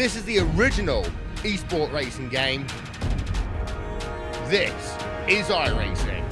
This is the original esport racing game. This is iRacing.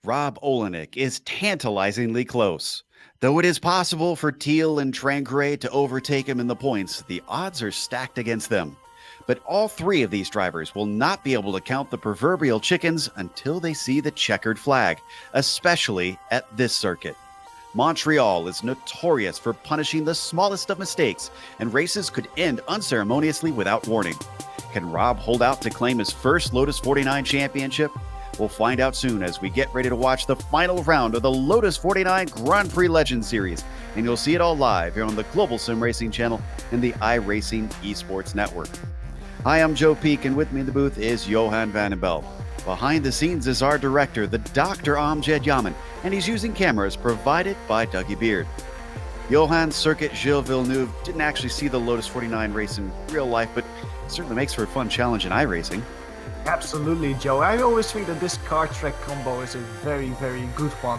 Rob Olenek is tantalizingly close. Though it is possible for Thiel and Trancray to overtake him in the points, the odds are stacked against them. But all three of these drivers will not be able to count the proverbial chickens until they see the checkered flag, especially at this circuit. Montreal is notorious for punishing the smallest of mistakes, and races could end unceremoniously without warning. Can Rob hold out to claim his first Lotus 49 championship? We'll find out soon as we get ready to watch the final round of the Lotus 49 Grand Prix Legends Series, and you'll see it all live here on the Global Sim Racing channel and the iRacing Esports Network. Hi, I'm Joe Peak, and with me in the booth is Johan Vandenbelt. Behind the scenes is our director, the Dr. Amjad Yaman, and he's using cameras provided by Dougie Beard. Johan's circuit Gilles Villenuve didn't actually see the Lotus 49 race in real life, but it certainly makes for a fun challenge in iRacing. Absolutely, Joe. I always think that this car track combo is a very, very good one.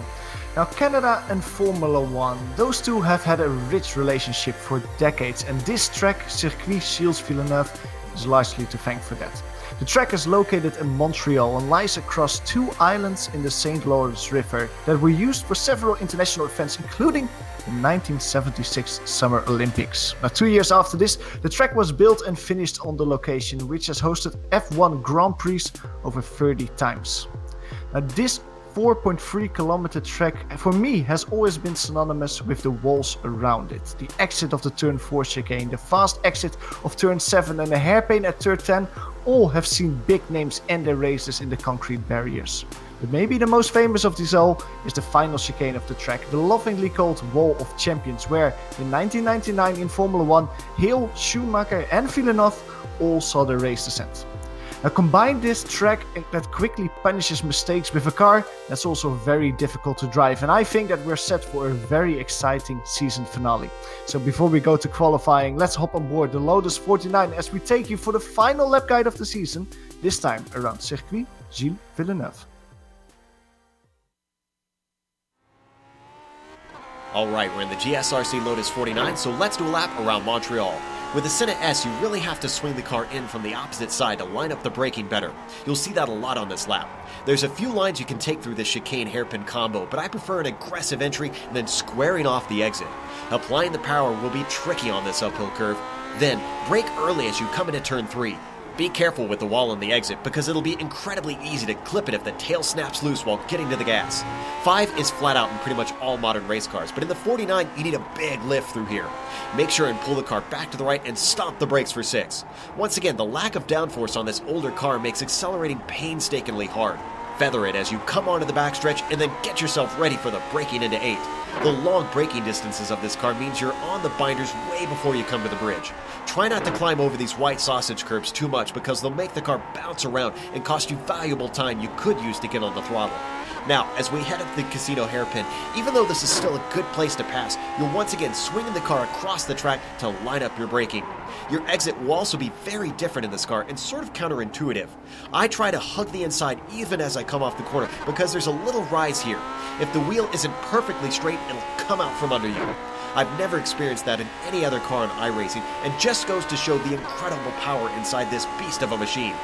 Now, Canada and Formula One, those two have had a rich relationship for decades, and this track, Circuit Gilles Villeneuve, is largely to thank for that. The track is located in Montreal and lies across two islands in the St. Lawrence River that were used for several international events, including the 1976 Summer Olympics. Now, 2 years after this, the track was built and finished on the location, which has hosted F1 Grand Prix over 30 times. Now, this 4.3 kilometer track for me has always been synonymous with the walls around it. The exit of the turn 4 chicane, the fast exit of turn 7 and the hairpin at turn 10 all have seen big names end their races in the concrete barriers. But maybe the most famous of these all is the final chicane of the track, the lovingly called Wall of Champions, where in 1999 in Formula 1, Gilles, Schumacher and Villeneuve all saw the race descent. Now combine this track that quickly punishes mistakes with a car that's also very difficult to drive, and I think that we're set for a very exciting season finale. So before we go to qualifying, let's hop on board the Lotus 49 as we take you for the final lap guide of the season, this time around Circuit Gilles Villeneuve. Alright, we're in the GSRC Lotus 49, so let's do a lap around Montreal. With the Senna S, you really have to swing the car in from the opposite side to line up the braking better. You'll see that a lot on this lap. There's a few lines you can take through this chicane hairpin combo, but I prefer an aggressive entry and then squaring off the exit. Applying the power will be tricky on this uphill curve. Then, brake early as you come into turn 3. Be careful with the wall on the exit because it'll be incredibly easy to clip it if the tail snaps loose while getting to the gas. 5 is flat out in pretty much all modern race cars, but in the 49 you need a big lift through here. Make sure and pull the car back to the right and stomp the brakes for 6. Once again, the lack of downforce on this older car makes accelerating painstakingly hard. Feather it as you come onto the backstretch and then get yourself ready for the braking into 8. The long braking distances of this car means you're on the binders way before you come to the bridge. Try not to climb over these white sausage curbs too much because they'll make the car bounce around and cost you valuable time you could use to get on the throttle. Now, as we head up the casino hairpin, even though this is still a good place to pass, you're once again swinging the car across the track to line up your braking. Your exit will also be very different in this car and sort of counterintuitive. I try to hug the inside even as I come off the corner because there's a little rise here. If the wheel isn't perfectly straight, it'll come out from under you. I've never experienced that in any other car in iRacing, and just goes to show the incredible power inside this beast of a machine.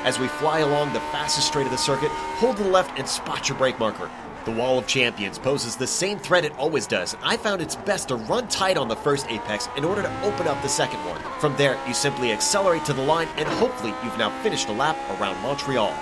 As we fly along the fastest straight of the circuit, hold to the left and spot your brake marker. The Wall of Champions poses the same threat it always does, and I found it's best to run tight on the first apex in order to open up the second one. From there, you simply accelerate to the line, and hopefully you've now finished a lap around Montreal.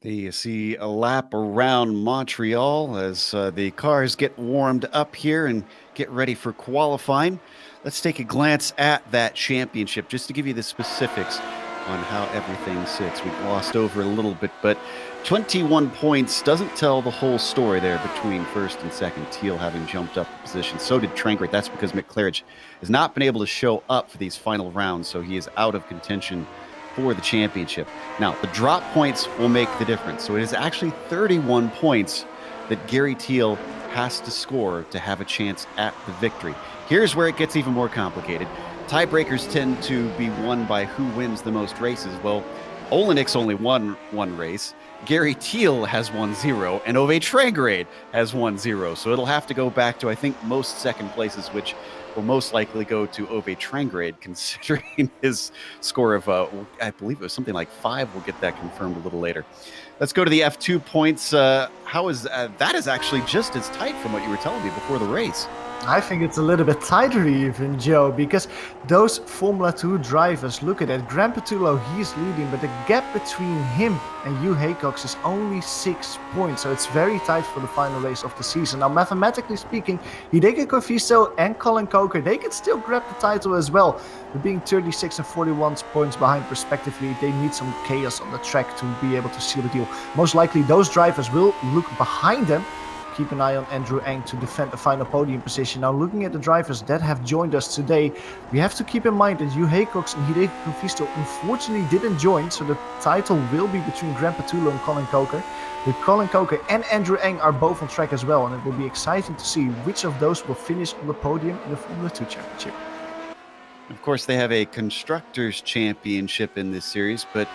You see a lap around Montreal as the cars get warmed up here and get ready for qualifying. Let's take a glance at that championship just to give you the specifics on how everything sits. We've glossed over a little bit, but 21 points doesn't tell the whole story there between first and second. Teal having jumped up a position. So did Trankert. That's because McClarich has not been able to show up for these final rounds, so he is out of contention for the championship. Now, the drop points will make the difference. So it is actually 31 points that Gary Teal has to score to have a chance at the victory. Here's where it gets even more complicated. Tiebreakers tend to be won by who wins the most races. Well, Olenik's only won one race. Gary Teal has won 0, and Ove Trangrade has won 0. So it'll have to go back to, I think, most second places, which will most likely go to Ove Trangrade, considering his score of, I believe it was something like 5. We'll get that confirmed a little later. Let's go to the F2 points. How is that is actually just as tight from what you were telling me before the race. I think it's a little bit tighter even, Joe, because those Formula 2 drivers, look at that. Graham Petullo, he's leading, but the gap between him and Hugh Haycox is only 6 points. So it's very tight for the final race of the season. Now, mathematically speaking, Hideki Kofisto and Colin Coker, they can still grab the title as well. But being 36 and 41 points behind respectively, they need some chaos on the track to be able to seal the deal. Most likely those drivers will look behind them. Keep an eye on Andrew Eng to defend the final podium position. Now, looking at the drivers that have joined us today, we have to keep in mind that Hugh Haycox and Hideki Kofisto unfortunately didn't join, so the title will be between Graham Petullo and Colin Coker. But Colin Coker and Andrew Eng are both on track as well, and it will be exciting to see which of those will finish on the podium in the Formula 2 Championship. Of course, they have a Constructors Championship in this series, but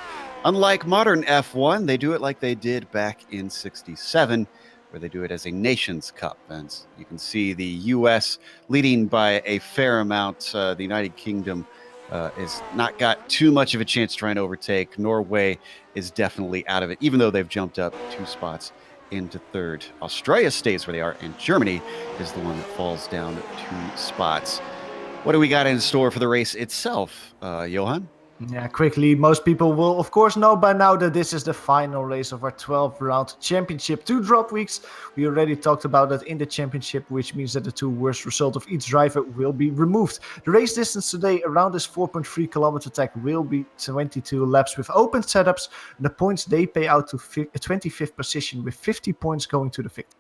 unlike modern F1, they do it like they did back in '67. Where they do it as a Nations Cup. And you can see the U.S. leading by a fair amount. The United Kingdom has not got too much of a chance to try and overtake. Norway is definitely out of it, even though they've jumped up 2 spots into third. Australia stays where they are, and Germany is the one that falls down 2 spots. What do we got in store for the race itself, Johan? Yeah, quickly, most people will of course know by now that this is the final race of our 12-round championship. 2 drop weeks. We already talked about that in the championship, which means that the 2 worst results of each driver will be removed. The race distance today around this 4.3 kilometer track will be 22 laps with open setups. The points they pay out to 25th position, with 50 points going to the victor.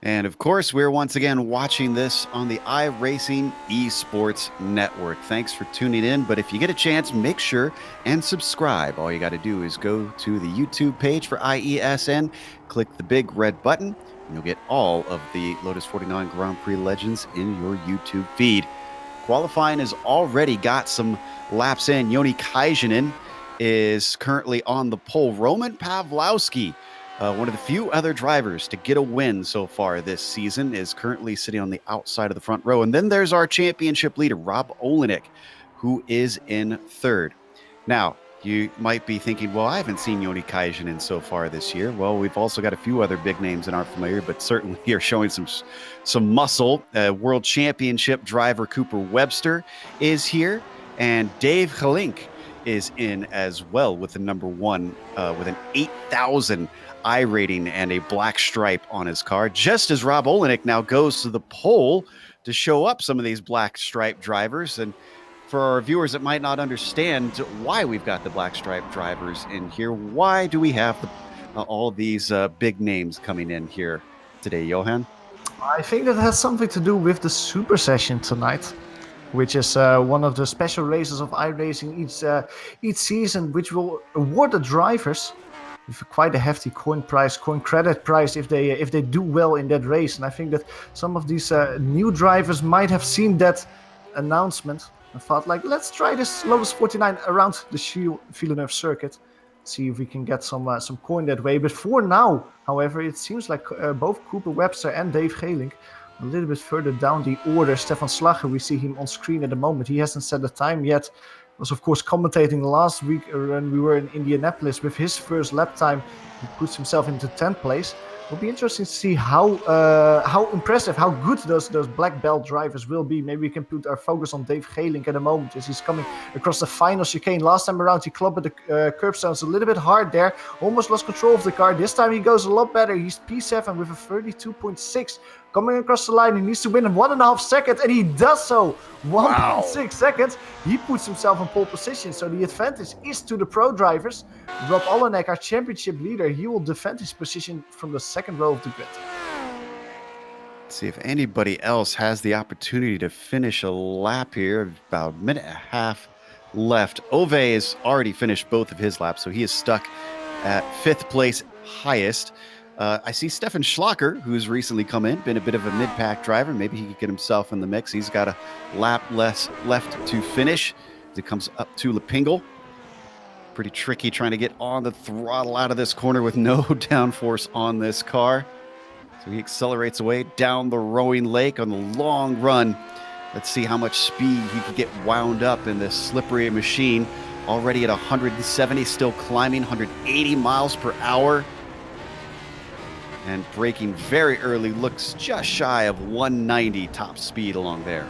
And of course, we're once again watching this on the iRacing Esports Network. Thanks for tuning in. But if you get a chance, make sure and subscribe. All you got to do is go to the YouTube page for IESN, click the big red button, and you'll get all of the Lotus 49 Grand Prix legends in your YouTube feed. Qualifying has already got some laps in. Joni Kajanen is currently on the pole. Roman Pawlowski, one of the few other drivers to get a win so far this season, is currently sitting on the outside of the front row. And then there's our championship leader, Rob Olenek, who is in third. Now, you might be thinking, well, I haven't seen Joni Kajanen so far this year. Well, we've also got a few other big names that aren't familiar, but certainly are showing some muscle. World Championship driver Cooper Webster is here, and Dave Gelink is in as well with the number 1 with an 8,000 I rating and a black stripe on his car, just as Rob Olenek now goes to the pole to show up some of these black stripe drivers. And for our viewers that might not understand why we've got the black stripe drivers in here, why do we have all these big names coming in here today, Johan? I think that has something to do with the Super Session tonight, which is one of the special races of iRacing each season, which will award the drivers with quite a hefty coin credit price if they do well in that race. And I think that some of these new drivers might have seen that announcement and thought, like, let's try this Lotus 49 around the Villenuve circuit, see if we can get some coin that way. But for now, however, it seems like both Cooper Webster and Dave Gelink a little bit further down the order. Stefan Slager, we see him on screen at the moment. He hasn't set the time yet. Was of course commentating last week when we were in Indianapolis with his first lap time. He puts himself into 10th place. It'll be interesting to see how impressive, how good those black belt drivers will be. Maybe we can put our focus on Dave Gelink at the moment as he's coming across the final chicane. Last time around he clubbed the curbstones a little bit hard there, almost lost control of the car. This time he goes a lot better. He's P7 with a 32.6. Coming across the line, he needs to win in 1.5 seconds, and he does so. 1.6 seconds. He puts himself in pole position, so the advantage is to the pro drivers. Rob Olenek, our championship leader, he will defend his position from the second row of the grid. Let's see if anybody else has the opportunity to finish a lap here. About a minute and a half left. Ove has already finished both of his laps, so he is stuck at 5th place highest. I see Stefan Schlacker, who's recently come in, been a bit of a mid-pack driver. Maybe he could get himself in the mix. He's got a lap less left to finish as it comes up to Lepingle. Pretty tricky trying to get on the throttle out of this corner with no downforce on this car. So he accelerates away down the rowing lake on the long run. Let's see how much speed he can get wound up in this slippery machine. Already at 170, still climbing 180 miles per hour. And braking very early, looks just shy of 190 top speed along there.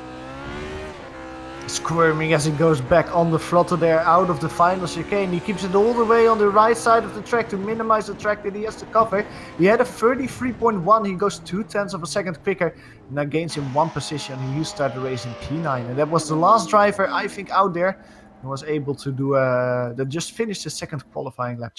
Squirming as he goes back on the throttle there out of the final chicane. He keeps it all the way on the right side of the track to minimize the track that he has to cover. He had a 33.1, he goes 0.2 of a second quicker. Now gains him 1 position. He started the race in P9, and that was the last driver I think out there who was able to do that just finished the second qualifying lap.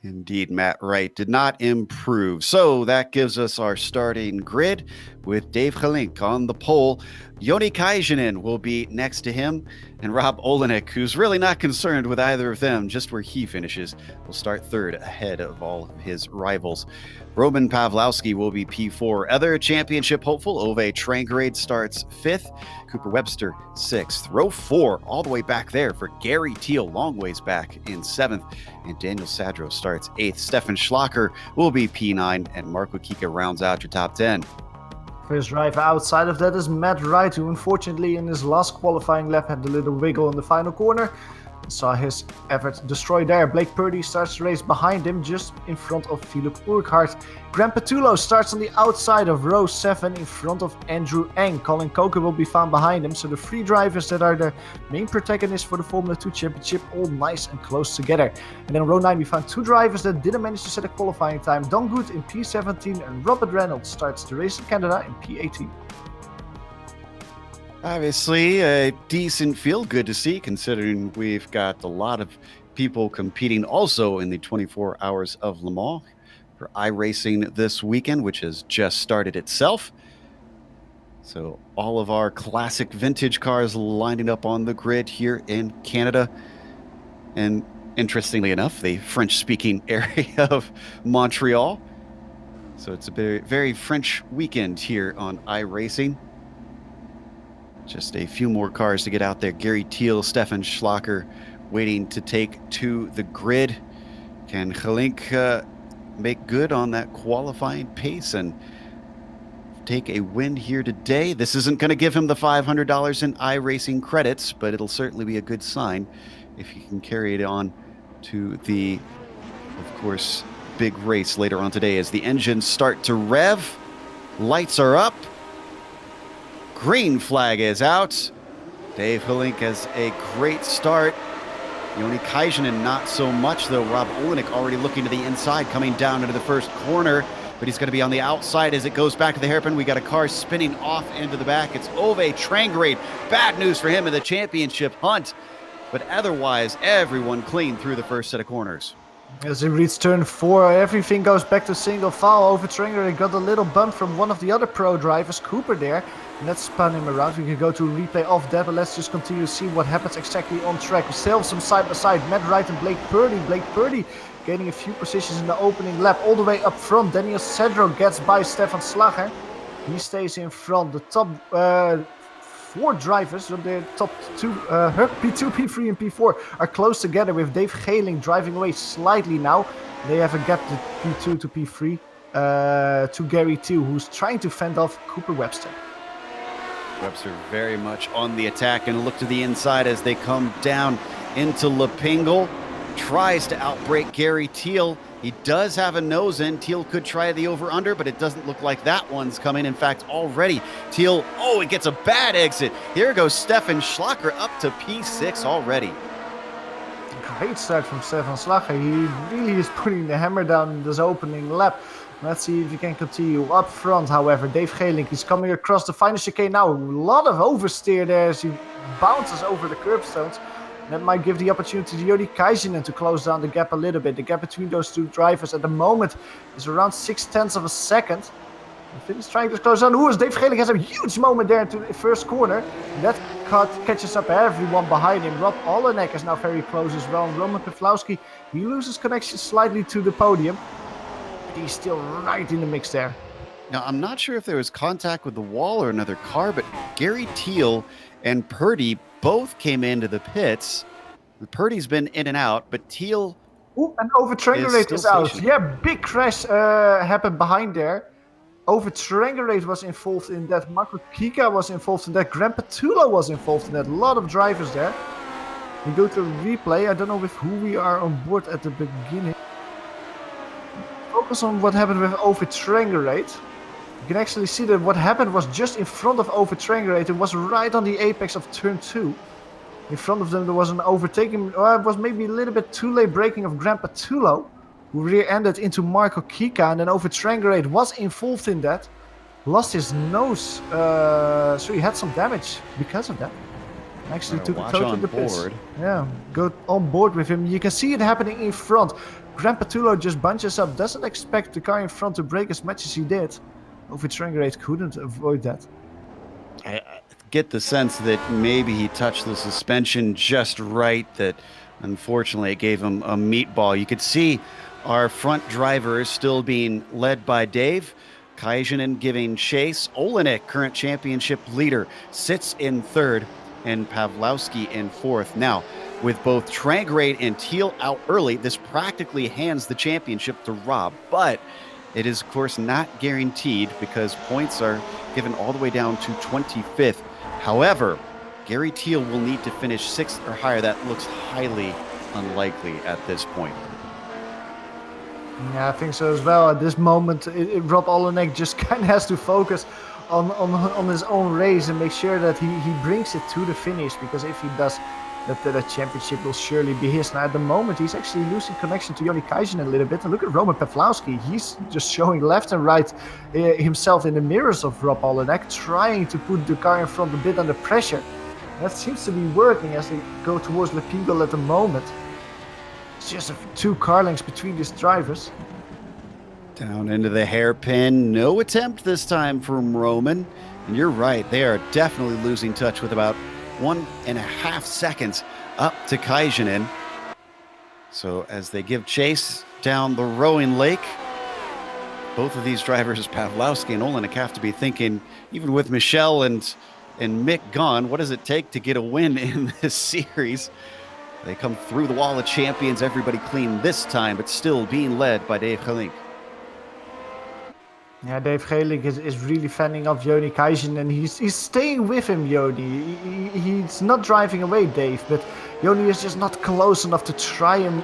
Indeed, Matt Wright did not improve. So that gives us our starting grid with Dave Gelink on the pole. Joni Kaijinen will be next to him, and Rob Olenek, who's really not concerned with either of them, just where he finishes, will start 3rd ahead of all of his rivals. Roman Pawlowski will be P4. Other championship hopeful, Ove Trangrade starts 5th. Cooper Webster 6th. Row 4 all the way back there for Gary Teal, long ways back in 7th. And Daniel Sadro starts 8th. Stefan Schlacker will be P9, and Mark Wakika rounds out your top 10. First driver outside of that is Matt Wright, who unfortunately in his last qualifying lap had a little wiggle in the final corner. Saw his effort destroyed there. Blake Purdy starts the race behind him, just in front of Philip Urquhart. Graham Petullo starts on the outside of row 7 in front of Andrew Eng. Colin Coker will be found behind him, so the 3 drivers that are the main protagonists for the Formula 2 Championship all nice and close together. And then row 9 we found 2 drivers that didn't manage to set a qualifying time. Don Good in P17 and Robert Reynolds starts the race in Canada in P18. Obviously, a decent field. Good to see, considering we've got a lot of people competing also in the 24 Hours of Le Mans for iRacing this weekend, which has just started itself. So all of our classic vintage cars lining up on the grid here in Canada. And interestingly enough, the French-speaking area of Montreal. So it's a very, very French weekend here on iRacing. Just a few more cars to get out there. Gary Teal, Stefan Schlacker waiting to take to the grid. Can Gelink make good on that qualifying pace and take a win here today? This isn't going to give him the $500 in iRacing credits, but it'll certainly be a good sign if he can carry it on to the, of course, big race later on today as the engines start to rev. Lights are up. Green flag is out. Dave Gelink has a great start. Joni Kaijinen not so much, though. Rob Olenek already looking to the inside, coming down into the first corner, but he's going to be on the outside as it goes back to the hairpin. We got a car spinning off into the back. It's Ove Trangrade. Bad news for him in the championship hunt, but otherwise everyone clean through the first set of corners. As he reaches turn 4, everything goes back to single file. Over Trangrade got a little bump from one of the other pro drivers, Cooper there. And that spun him around. We can go to a replay of that, but let's just continue to see what happens exactly on track. We still have some side-by-side. Matt Wright and Blake Purdy. Blake Purdy gaining a few positions in the opening lap. All the way up front, Daniel Cedro gets by Stefan Schlacker. He stays in front. The top 4 drivers, the top 2, P2, P3 and P4 are close together with Dave Gelink driving away slightly now. They have a gap to P2 to P3 to Gary Teal, who's trying to fend off Cooper Webster. Webster very much on the attack and look to the inside as they come down into Lepingle. Tries to outbrake Gary Teal. He does have a nose in. Teal could try the over-under, but it doesn't look like that one's coming. In fact, already Teal, it gets a bad exit. Here goes Stefan Schlacher up to P6 already. Great start from Stefan Schlacher. He really is putting the hammer down in this opening lap. Let's see if he can continue. Up front, however, Dave Gelink is coming across the final chicane now. A lot of oversteer there as he bounces over the curbstones. That might give the opportunity to Joni Kaisinen to close down the gap a little bit. The gap between those two drivers at the moment is around 0.6 of a second. Finn is trying to close down. Dave Gelink has a huge moment there into the first corner. That cut catches up everyone behind him. Rob Olenek is now very close as well. And Roman Pawlowski, he loses connection slightly to the podium. But he's still right in the mix there. Now, I'm not sure if there was contact with the wall or another car, but Gary Teal and Purdy both came into the pits. Purdy's been in and out, but Teal... and Over Triangulate is out. Stationed. Yeah, big crash happened behind there. Over Triangulate was involved in that. Marco Kika was involved in that. Grandpa Tulo was involved in that. A lot of drivers there. We go to replay. I don't know with who we are on board at the beginning. Focus on what happened with Over Triangulate. You can actually see that what happened was just in front of Over Triangulate. It was right on the apex of turn 2. In front of them there was an overtaking, it was maybe a little bit too late braking of Grandpa Tulo, who rear-ended into Marco Kika, and then Over Triangulate was involved in that. Lost his nose, so he had some damage because of that. Actually took a total to the pits. Yeah, go on board with him. You can see it happening in front. Grandpa Tulo just bunches up, doesn't expect the car in front to brake as much as he did. Over Triangulate couldn't avoid that. I get the sense that maybe he touched the suspension just right, that unfortunately it gave him a meatball. You could see our front driver is still being led by Dave. Kaisinen giving chase. Olenek, current championship leader, sits in third, and Pawlowski in fourth. Now, with both Trangrade and Teal out early, this practically hands the championship to Rob, but it is, of course, not guaranteed because points are given all the way down to 25th. However, Gary Teal will need to finish 6th or higher. That looks highly unlikely at this point. Yeah, I think so as well. At this moment, Rob Olenek just kind of has to focus on his own race and make sure that he brings it to the finish, because if he does, that championship will surely be his. Now, at the moment, he's actually losing connection to Joni Kaisinen a little bit. And look at Roman Pawlowski. He's just showing left and right himself in the mirrors of Rob Olenek, trying to put the car in front a bit under pressure. That seems to be working as they go towards Le Pigal at the moment. It's just 2 car lengths between these drivers. Down into the hairpin. No attempt this time from Roman. And you're right, they are definitely losing touch with about 1.5 seconds up to Kaisinen. So as they give chase down the rowing lake, both of these drivers, Pawlowski and Olenek, have to be thinking, even with Michelle and Mick gone, what does it take to get a win in this series? They come through the wall of champions, everybody clean this time, but still being led by Dave Gelink. Yeah, Dave Gelink is really fanning off Joni Kaisinen, and he's staying with him, Joni. He's not driving away, Dave, but Joni is just not close enough to try and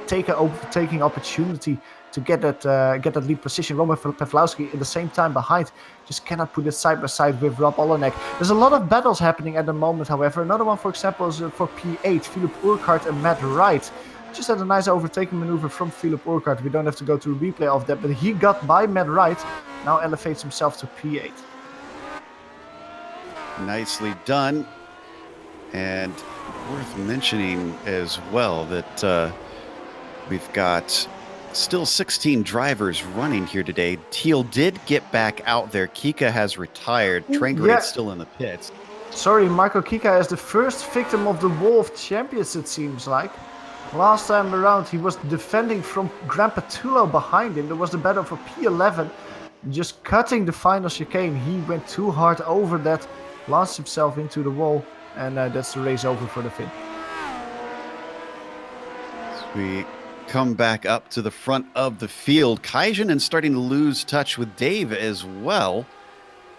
take an overtaking opportunity to get that lead position. Roman Pawlowski at the same time behind just cannot put it side by side with Rob Olenek. There's a lot of battles happening at the moment, however. Another one, for example, is for P8, Philip Urquhart and Matt Wright. Just had a nice overtaking maneuver from Philip Urquhart. We don't have to go to a replay of that, but he got by Matt Wright. Now elevates himself to P8. Nicely done. And worth mentioning as well that we've got still 16 drivers running here today. Teal did get back out there. Kika has retired. Trangrade's still in the pits. Sorry, Marco Kika is the first victim of the Wall of Champions, it seems like. Last time around, he was defending from Grandpa Tulo behind him. There was the battle for P11. Just cutting the final chicane. He went too hard over that, launched himself into the wall, and that's the race over for the Finn. So we come back up to the front of the field. Kaisinen starting to lose touch with Dave as well.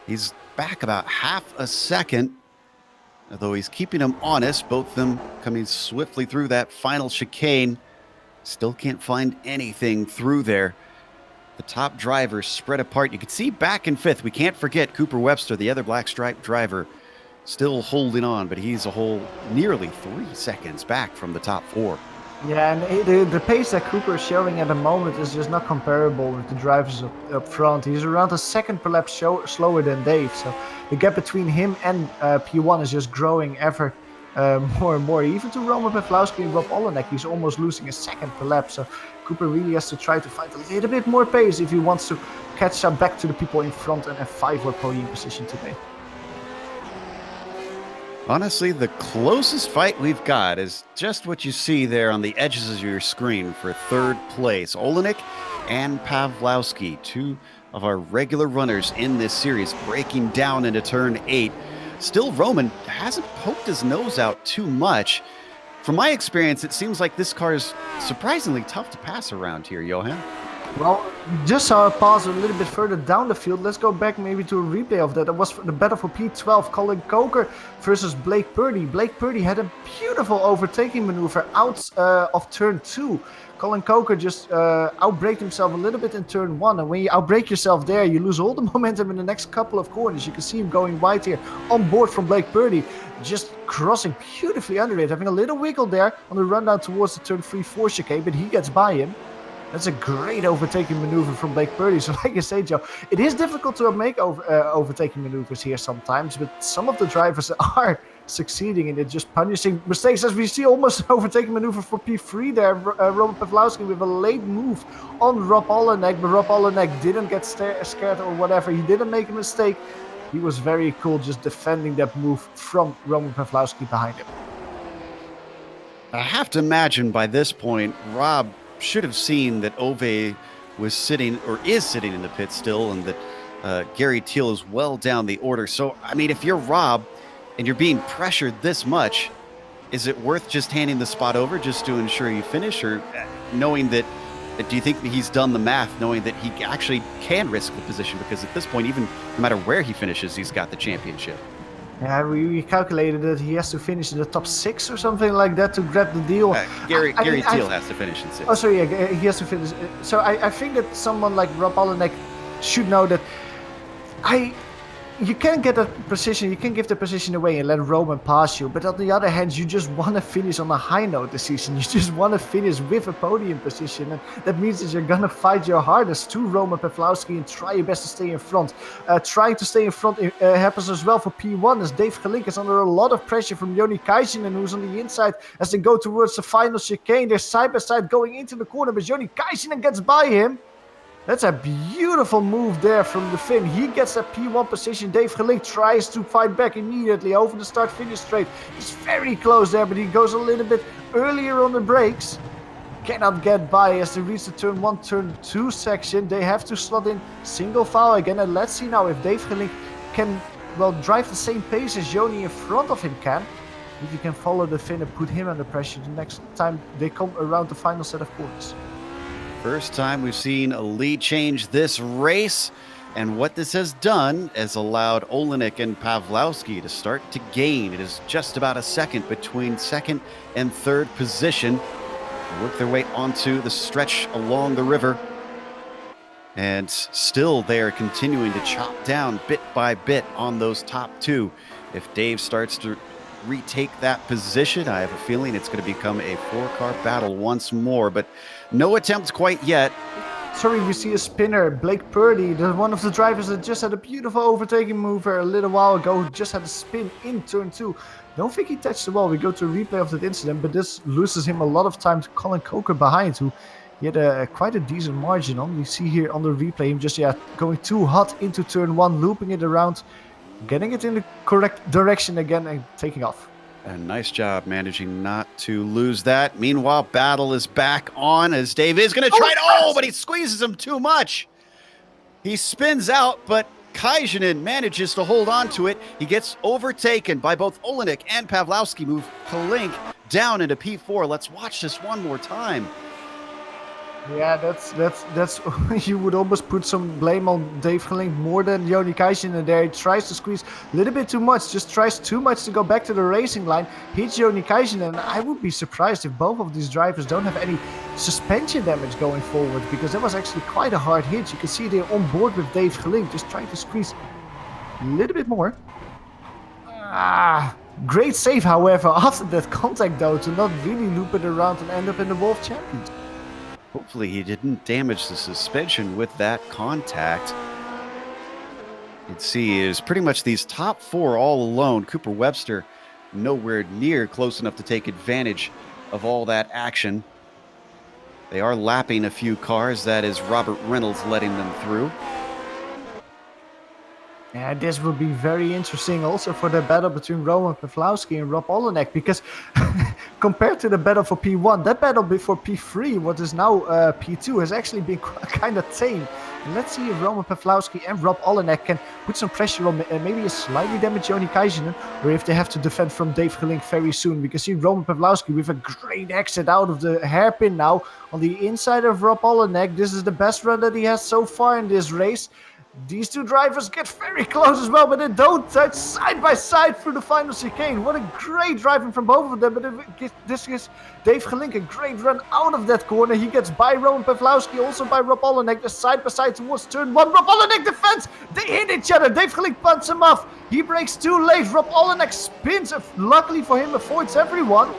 He's back about half a second. Although he's keeping him honest, both of them coming swiftly through that final chicane. Still can't find anything through there. The top drivers spread apart. You can see back in 5th. We can't forget Cooper Webster, the other black stripe driver, still holding on, but he's a whole nearly 3 seconds back from the top 4. Yeah, and the pace that Cooper is showing at the moment is just not comparable with the drivers up front. He's around a second per lap slower than Dave, so the gap between him and P1 is just growing ever more and more. Even to Roman Pawlowski and Rob Olenek, he's almost losing a second per lap, so Cooper really has to try to find a little bit more pace if he wants to catch up back to the people in front and have 5 or podium position today. Honestly, the closest fight we've got is just what you see there on the edges of your screen for 3rd place. Olenek and Pawlowski, 2 of our regular runners in this series, breaking down into turn 8. Still, Roman hasn't poked his nose out too much. From my experience, it seems like this car is surprisingly tough to pass around here, Johan. Well, just saw a pass a little bit further down the field. Let's go back maybe to a replay of that. It was the battle for P12, Colin Coker versus Blake Purdy. Blake Purdy had a beautiful overtaking maneuver out of turn 2. Colin Coker just outbraked himself a little bit in turn 1. And when you outbrake yourself there, you lose all the momentum in the next couple of corners. You can see him going wide here on board from Blake Purdy, just crossing beautifully under it, having a little wiggle there on the run down towards the turn 3-4 chicane, but he gets by him. That's a great overtaking maneuver from Blake Purdy. So like you say, Joe, it is difficult to make overtaking maneuvers here sometimes, but some of the drivers are succeeding in it, just punishing mistakes, as we see almost an overtaking maneuver for P3 there. Roman Pawlowski with a late move on Rob Olenek, but Rob Olenek didn't get scared or whatever. He didn't make a mistake. He was very cool just defending that move from Roman Pawlowski behind him. I have to imagine by this point, Rob should have seen that Ove was sitting, or is sitting in the pit still, and that Gary Teal is well down the order. So, I mean, if you're Rob and you're being pressured this much, is it worth just handing the spot over just to ensure you finish, or knowing that, do you think that he's done the math, knowing that he actually can risk the position? Because at this point, even no matter where he finishes, he's got the championship. Yeah, we calculated that he has to finish in the top 6 or something like that to grab the deal. Gary Teal has to finish in 6. Oh, sorry, yeah, he has to finish. So I think that someone like Rob Olenek should know that you can get a position, you can give the position away and let Roman pass you, but on the other hand, you just want to finish on a high note this season. You just want to finish with a podium position, and that means that you're going to fight your hardest to Roman Pawlowski and try your best to stay in front. Trying to stay in front happens as well for P1, as Dave Gelink is under a lot of pressure from Joni Kaisinen, who's on the inside as they go towards the final chicane. They're side by side going into the corner, but Joni Kaisinen gets by him. That's a beautiful move there from the Finn. He gets that P1 position. Dave Gelink tries to fight back immediately over the start-finish straight. He's very close there, but he goes a little bit earlier on the brakes. Cannot get by as they reach the turn 1, turn 2 section. They have to slot in single file again. And let's see now if Dave Gelink can, well, drive the same pace as Joni in front of him can. If he can follow the Finn and put him under pressure the next time they come around the final set of corners. First time we've seen a lead change this race, and what this has done is allowed Olenek and Pawlowski to start to gain. It is just about a second between 2nd and 3rd position. They work their way onto the stretch along the river, and still they are continuing to chop down bit by bit on those top 2. If Dave starts to retake that position, I have a feeling it's going to become a 4-car battle once more, but no attempts quite yet. Sorry, we see a spinner. Blake Purdy, one of the drivers that just had a beautiful overtaking maneuver a little while ago, just had a spin in turn 2. Don't think he touched the wall. We go to a replay of that incident, but this loses him a lot of time to Colin Coker behind, who he had quite a decent margin on. We see here on the replay him just going too hot into turn 1, looping it around, getting it in the correct direction again and taking off. A nice job managing not to lose that. Meanwhile, battle is back on as Dave is going to try but he squeezes him too much. He spins out, but Kaisinen manages to hold on to it. He gets overtaken by both Olenek and Pawlowski. Move Gelink down into P4. Let's watch this one more time. Yeah, that's you would almost put some blame on Dave Gelink more than Joni Kaisen there. He tries to squeeze a little bit too much, just tries too much to go back to the racing line, hits Joni Kaisen, and I would be surprised if both of these drivers don't have any suspension damage going forward, because that was actually quite a hard hit. You can see they're on board with Dave Gelink, just trying to squeeze a little bit more. Great save, however, after that contact though, to not really loop it around and end up in the Wolf Champions. Hopefully he didn't damage the suspension with that contact. You'd see is pretty much these top four all alone. Cooper Webster nowhere near close enough to take advantage of all that action. They are lapping a few cars. That is Robert Reynolds letting them through. Yeah, this will be very interesting also for the battle between Roman Pawlowski and Rob Olenek, because compared to the battle for P1, that battle before P3, what is now P2, has actually been kind of tame. And let's see if Roman Pawlowski and Rob Olenek can put some pressure on maybe a slightly damaged Joni Kaisen, or if they have to defend from Dave Gelink very soon. We can see Roman Pawlowski with a great exit out of the hairpin now on the inside of Rob Olenek. This is the best run that he has so far in this race. These two drivers get very close as well, but they don't touch side by side through the final chicane. What a great driving from both of them, but this gives Dave Gelink a great run out of that corner. He gets by Roman Pawlowski, also by Rob Olenek. They're side by side towards turn one. Rob Olenek defends. They hit each other. Dave Gelink punts him off. He breaks too late. Rob Olenek spins. Luckily for him, avoids everyone.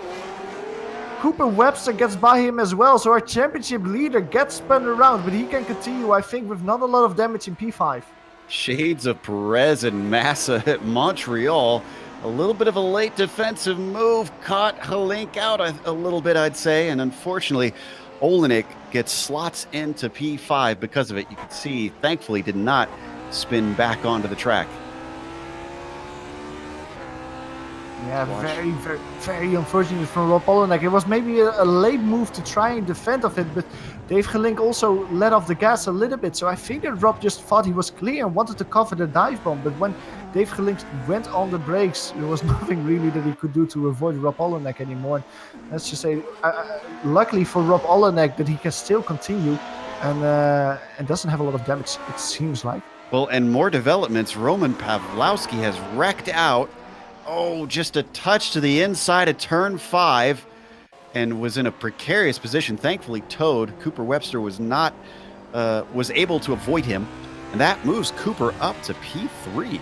Cooper Webster gets by him as well, so our championship leader gets spun around, but he can continue, I think, with not a lot of damage in P5. Shades of Perez and Massa at Montreal. A little bit of a late defensive move caught Gelink out a little bit, I'd say, and unfortunately, Olenek gets slots into P5 because of it. You can see, thankfully, did not spin back onto the track. Yeah, very, very, very unfortunate from Rob Olenek. It was maybe a late move to try and defend of it, but Dave Gelink also let off the gas a little bit. So I think that Rob just thought he was clear and wanted to cover the dive bomb. But when Dave Gelink went on the brakes, there was nothing really that he could do to avoid Rob Olenek anymore. And let's just say, luckily for Rob Olenek, that he can still continue and doesn't have a lot of damage, it seems like. Well, and more developments. Roman Pawlowski has wrecked out. Oh, just a touch to the inside of turn 5 and was in a precarious position. Thankfully towed. Cooper Webster was able to avoid him, and that moves Cooper up to P3.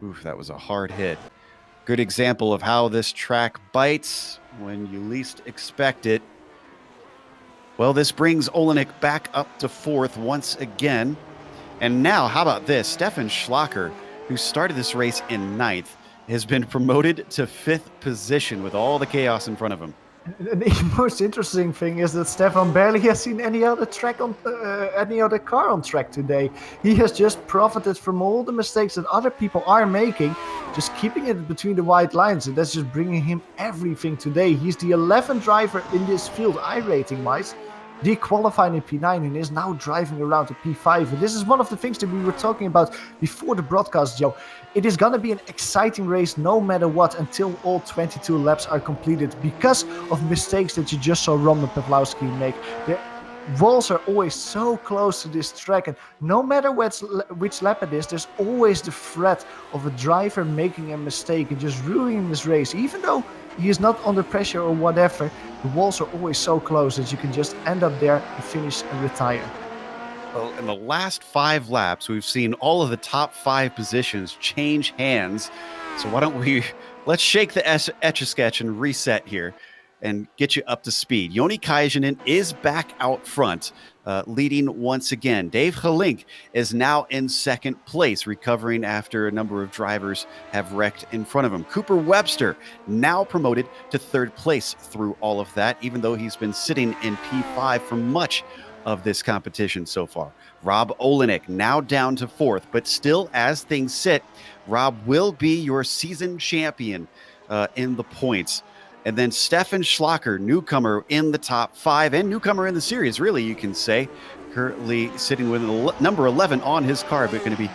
Oof, that was a hard hit. Good example of how this track bites when you least expect it. Well, this brings Olenek back up to 4th once again. And now, how about this? Stefan Schlacker, who started this race in 9th, has been promoted to 5th position with all the chaos in front of him. The most interesting thing is that Stefan barely has seen any other car on track today. He has just profited from all the mistakes that other people are making, just keeping it between the white lines, and that's just bringing him everything today. He's the 11th driver in this field, iRating wise. Dequalified in P9 and is now driving around to P5. And this is one of the things that we were talking about before the broadcast, Joe. It is going to be an exciting race no matter what until all 22 laps are completed because of mistakes that you just saw Roman Pawlowski make. The walls are always so close to this track, and no matter which lap it is, there's always the threat of a driver making a mistake and just ruining this race. Even though he is not under pressure or whatever, the walls are always so close that you can just end up there and finish and retire. Well, in the last 5 laps, we've seen all of the top 5 positions change hands. So why don't let's shake the Etch-a-Sketch and reset here and get you up to speed. Joni Kaisen is back out front, leading once again. Dave Gelink is now in 2nd place, recovering after a number of drivers have wrecked in front of him. Cooper Webster now promoted to 3rd place through all of that, even though he's been sitting in P5 for much of this competition so far. Rob Olenek now down to 4th, but still, as things sit, Rob will be your season champion in the points. And then Stefan Schlacker, newcomer in the top 5 and newcomer in the series, really, you can say, currently sitting with number 11 on his car, but going to be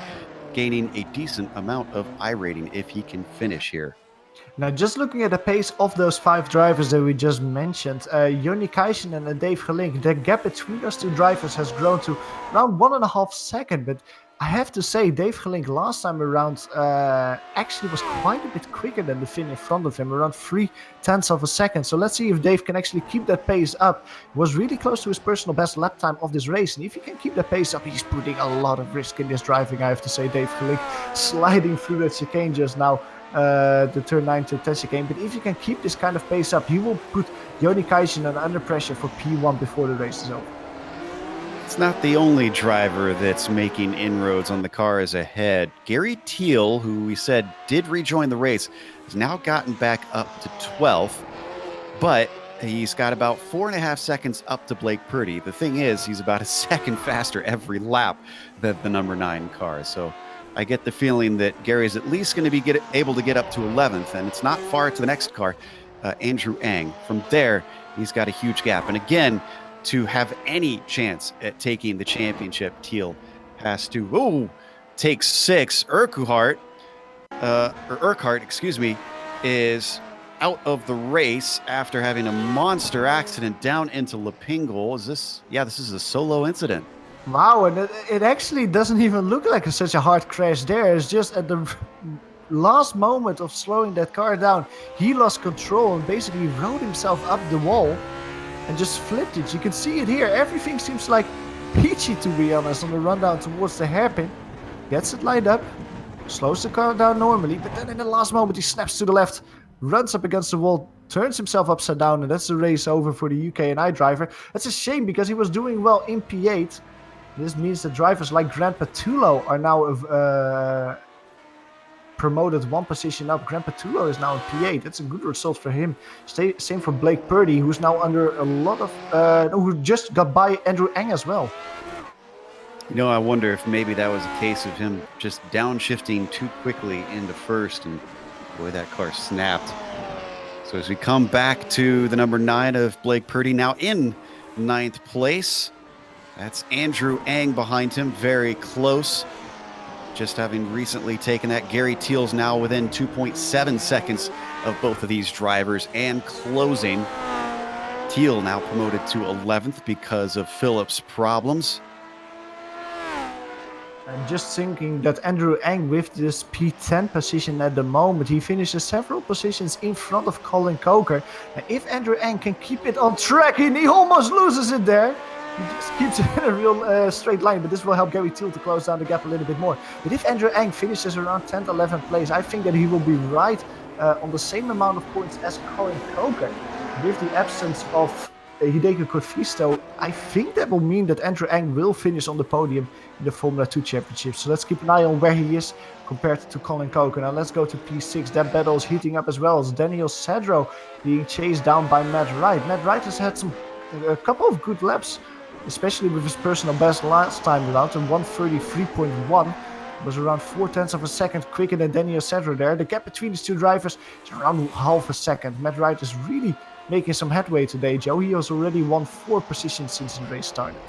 gaining a decent amount of iRating if he can finish here. Now, just looking at the pace of those 5 drivers that we just mentioned, Joni Kaisen and Dave Gelink, the gap between those 2 drivers has grown to around 1.5 seconds. But I have to say, Dave Gelink last time around actually was quite a bit quicker than the Finn in front of him, around 0.3 of a second. So let's see if Dave can actually keep that pace up. He was really close to his personal best lap time of this race. And if he can keep that pace up, he's putting a lot of risk in this driving, I have to say. Dave Gelink sliding through that chicane just now. The turn 9 to 10 chicane. But if you can keep this kind of pace up, you will put Joni Kaisen under pressure for P1 before the race is over. It's not the only driver that's making inroads on the cars ahead. Gary Teal, who we said did rejoin the race, has now gotten back up to 12th, but he's got about 4.5 seconds up to Blake Purdy. The thing is, he's about a second faster every lap than the number 9 car. So I get the feeling that Gary's at least going to be able to get up to 11th, and it's not far to the next car, Andrew Ang. From there, he's got a huge gap. And again, to have any chance at taking the championship, Teal has to take 6. Urquhart, is out of the race after having a monster accident down into Lapingle. This is a solo incident. Wow, and it actually doesn't even look like such a hard crash there. It's just at the last moment of slowing that car down, he lost control and basically rode himself up the wall and just flipped it. You can see it here. Everything seems like peachy, to be honest, on the run down towards the hairpin. Gets it lined up, slows the car down normally, but then in the last moment he snaps to the left, runs up against the wall, turns himself upside down, and that's the race over for the UK and I driver. That's a shame because he was doing well in P8. This means that drivers like Grant Patullo are now promoted 1 position up. Grant Patullo is now in P8. That's a good result for him. Same for Blake Purdy, who's now under a lot of... who just got by Andrew Ang as well. You know, I wonder if maybe that was a case of him just downshifting too quickly into first, and boy, that car snapped. So as we come back to the number 9 of Blake Purdy, now in 9th place. That's Andrew Ang behind him, very close. Just having recently taken that, Gary Teal's now within 2.7 seconds of both of these drivers and closing. Teal now promoted to 11th because of Phillips' problems. I'm just thinking that Andrew Ang with this P10 position at the moment, he finishes several positions in front of Colin Coker. And if Andrew Ang can keep it on track, and he almost loses it there. He just keeps it in a real straight line, but this will help Gary Teal to close down the gap a little bit more. But if Andrew Ang finishes around 10th, 11th place, I think that he will be right on the same amount of points as Colin Coker. With the absence of Hideki Kofisto, I think that will mean that Andrew Ang will finish on the podium in the Formula 2 Championship. So let's keep an eye on where he is compared to Colin Coker. Now let's go to P6. That battle is heating up as well as Daniel Sadro being chased down by Matt Wright. Matt Wright has had a couple of good laps, especially with his personal best last time around, and 133.1 was around 0.4 of a second quicker than Daniel Sadro there. The gap between these 2 drivers is around half a second. Matt Wright is really making some headway today, Joe. He has already won 4 positions since the race started.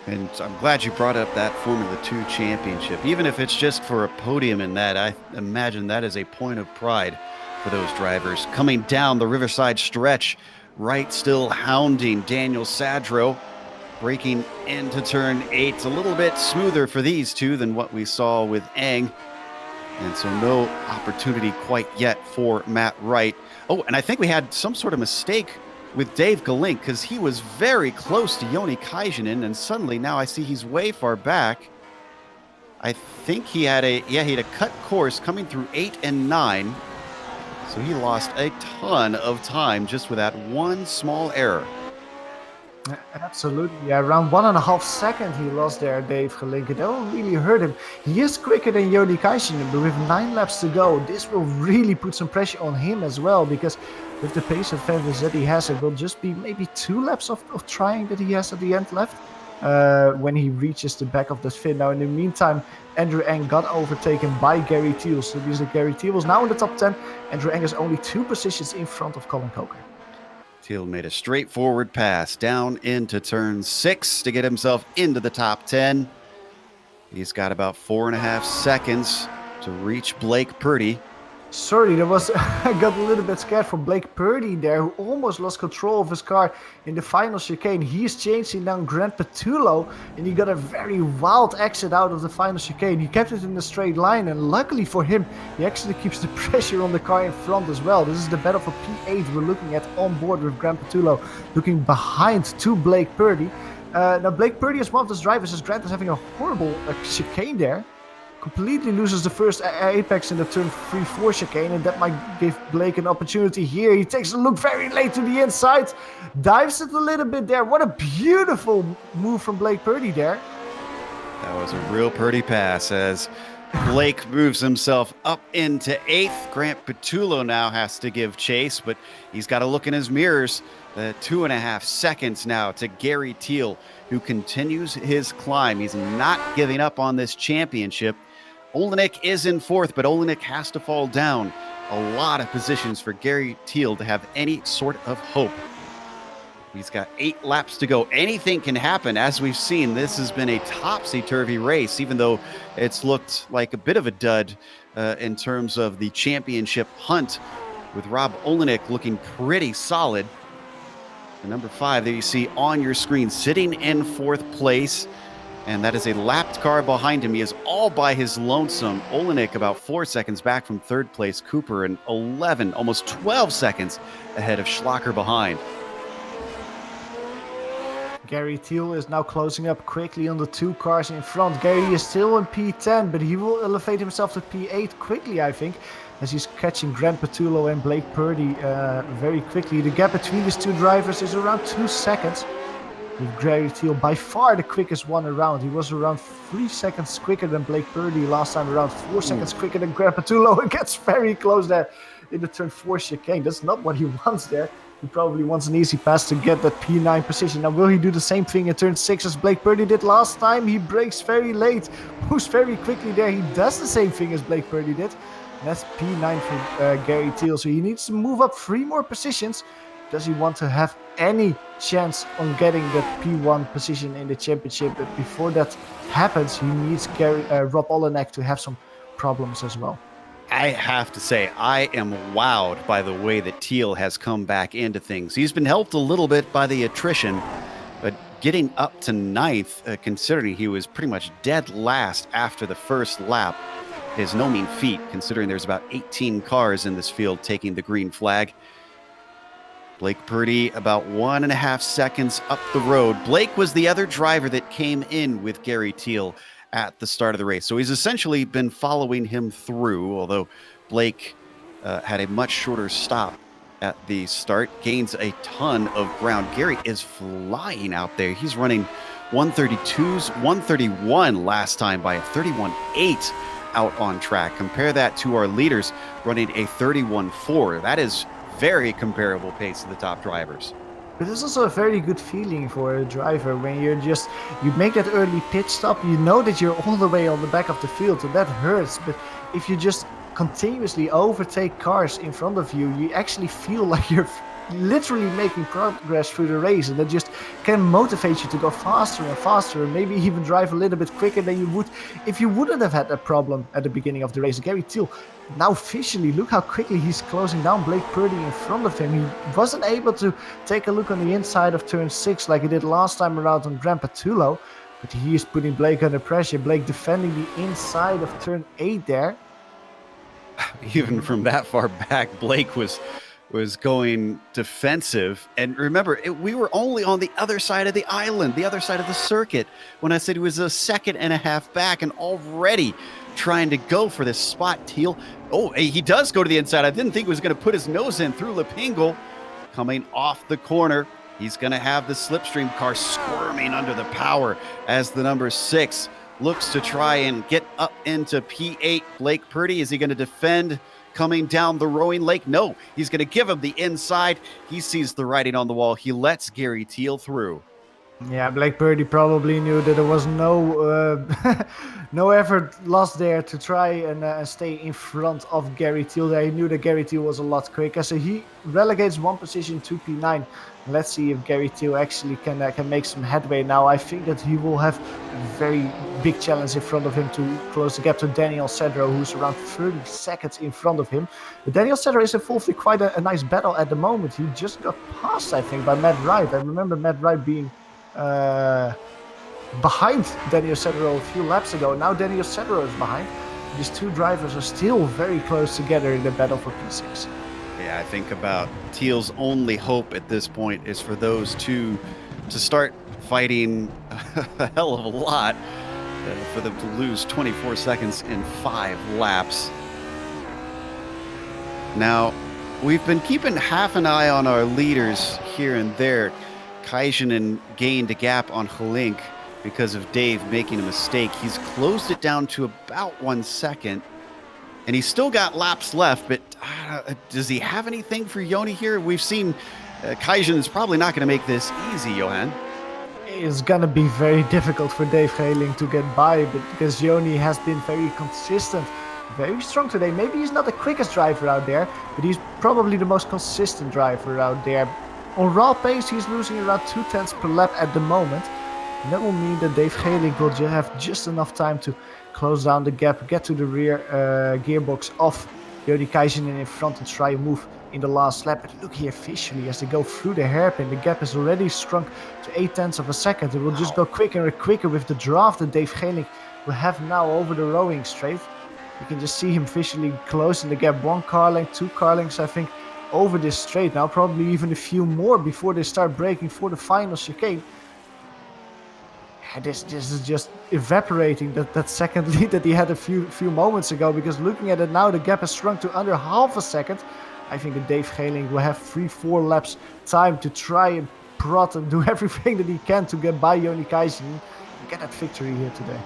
And I'm glad you brought up that Formula 2 Championship. Even if it's just for a podium in that, I imagine that is a point of pride for those drivers. Coming down the Riverside stretch, Wright still hounding Daniel Sadro, breaking into turn 8. It's a little bit smoother for these 2 than what we saw with Ang. And so no opportunity quite yet for Matt Wright. Oh, and I think we had some sort of mistake with Dave Gelink because he was very close to Joni Kaisen, and suddenly now I see he's way far back. I think he had a cut course coming through 8 and 9. So he lost a ton of time just with that one small error. Absolutely, yeah, around 1.5 seconds he lost there, Dave Gelink. That will really hurt him. He is quicker than Joni Kaisen, but with 9 laps to go, this will really put some pressure on him as well, because with the pace advantage that he has, it will just be maybe 2 laps of trying that he has at the end left when he reaches the back of the fin. Now, in the meantime, Andrew Ang got overtaken by Gary Teal. So Gary Teal is now in the top 10. Andrew Ang is only 2 positions in front of Colin Coker. Teal made a straightforward pass down into turn 6 to get himself into the top 10. He's got about 4.5 seconds to reach Blake Purdy. Sorry, there was I got a little bit scared for Blake Purdy there, who almost lost control of his car in the final chicane. He's chasing down Grant Petullo, and he got a very wild exit out of the final chicane. He kept it in a straight line, and luckily for him, he actually keeps the pressure on the car in front as well. This is the battle for P8 we're looking at on board, with Grant Petullo looking behind to Blake Purdy. Now Blake Purdy is one of those drivers, as Grant is having a horrible chicane there. Completely loses the first apex in the turn 3-4 chicane, and that might give Blake an opportunity here. He takes a look very late to the inside, dives it a little bit there. What a beautiful move from Blake Purdy there. That was a real Purdy pass as Blake moves himself up into 8th. Grant Petullo now has to give chase, but he's got to look in his mirrors. 2.5 seconds now to Gary Teal, who continues his climb. He's not giving up on this championship. Olenek is in 4th, but Olenek has to fall down a lot of positions for Gary Teal to have any sort of hope. He's got 8 laps to go. Anything can happen. As we've seen, this has been a topsy-turvy race, even though it's looked like a bit of a dud in terms of the championship hunt, with Rob Olenek looking pretty solid. The number 5 that you see on your screen sitting in 4th place, and that is a lapped car behind him. He is all by his lonesome. Olenek about 4 seconds back from 3rd place. Cooper and 11, almost 12 seconds ahead of Schlacher behind. Gary Teal is now closing up quickly on the 2 cars in front. Gary is still in P10, but he will elevate himself to P8 quickly, I think, as he's catching Grant Petullo and Blake Purdy very quickly. The gap between these 2 drivers is around 2 seconds. With Gary Teal by far the quickest one around. He was around 3 seconds quicker than Blake Purdy last time, around 4 seconds quicker than Grant Petullo. It gets very close there in the turn 4 chicane. That's not what he wants there. He probably wants an easy pass to get that P9 position. Now, will he do the same thing in turn 6 as Blake Purdy did last time? He brakes very late, moves very quickly there. He does the same thing as Blake Purdy did. And that's P9 for Gary Teal. So he needs to move up 3 more positions. Does he want to have any chance on getting that P1 position in the championship? But before that happens, he needs Rob Olenek to have some problems as well. I have to say, I am wowed by the way that Teal has come back into things. He's been helped a little bit by the attrition, but getting up to 9th, considering he was pretty much dead last after the first lap, is no mean feat, considering there's about 18 cars in this field taking the green flag. Blake Purdy about 1.5 seconds up the road. Blake was the other driver that came in with Gary Teal at the start of the race. So he's essentially been following him through, although Blake had a much shorter stop at the start, gains a ton of ground. Gary is flying out there. He's running 132s, 131 last time by a 31.8 out on track. Compare that to our leaders running a 31.4. That is very comparable pace to the top drivers. But it's also a very good feeling for a driver when you make that early pit stop. You know that you're all the way on the back of the field, and that hurts. But if you just continuously overtake cars in front of you, you actually feel like you're literally making progress through the race, and that just can motivate you to go faster and faster, and maybe even drive a little bit quicker than you would if you wouldn't have had that problem at the beginning of the race. Gary Teal, now officially, look how quickly he's closing down Blake Purdy in front of him. He wasn't able to take a look on the inside of turn 6 like he did last time around on Grant Petullo, but he is putting Blake under pressure. Blake defending the inside of turn 8 there. Even from that far back, Blake was going defensive. And remember, we were only on the other side of the island, the other side of the circuit, when I said he was a 1.5 seconds back and already trying to go for this spot. Teal, oh, he does go to the inside. I didn't think he was going to put his nose in through Lepingle. Coming off the corner, he's going to have the slipstream car squirming under the power as the number 6 looks to try and get up into P8. Blake Purdy, is he going to defend coming down the rowing lake? No, he's going to give him the inside. He sees the writing on the wall. He lets Gary Teal through. Yeah, Black Birdie probably knew that there was no no effort lost there to try and stay in front of Gary Thiel there. He knew that Gary Thiel was a lot quicker, so he relegates one position to P9. Let's see if Gary Thiel actually can make some headway now. I think that he will have a very big challenge in front of him to close the gap to Daniel Cedro, who's around 30 seconds in front of him. But Daniel Cedro is involved in quite a nice battle at the moment. He just got passed, I think, by Matt Wright. I remember Matt Wright being behind Daniel Cedro a few laps ago. Now Daniel Cedro is behind. These two drivers are still very close together in the battle for P6. Yeah, I think about Thiel's only hope at this point is for those two to start fighting a hell of a lot, for them to lose 24 seconds in 5 laps. Now, we've been keeping half an eye on our leaders here and there. Kaijinen gained a gap on Gelink because of Dave making a mistake. He's closed it down to about 1 second, and he's still got laps left, but does he have anything for Joni here? We've seen Kaijinen is probably not going to make this easy, Johan. It's going to be very difficult for Dave Geling to get by, but because Joni has been very consistent, very strong today. Maybe he's not the quickest driver out there, but he's probably the most consistent driver out there. On raw pace, he's losing around 0.2 per lap at the moment. And that will mean that Dave Geling will have just enough time to close down the gap, get to the rear gearbox of Joni Kaijinen in front and try a move in the last lap. But look here visually as they go through the hairpin. The gap has already shrunk to 0.8 of a second. It will just go quicker and quicker with the draft that Dave Geling will have now over the rowing straight. You can just see him visually closing the gap. 1 car length, 2 car lengths, I think, over this straight now. Probably even a few more before they start braking for the final chicane. This is just evaporating, that second lead that he had a few moments ago, because looking at it now, the gap has shrunk to under half a second. I think that Dave Geling will have 3-4 laps time to try and prod and do everything that he can to get by Joni Kaijinen and get that victory here today.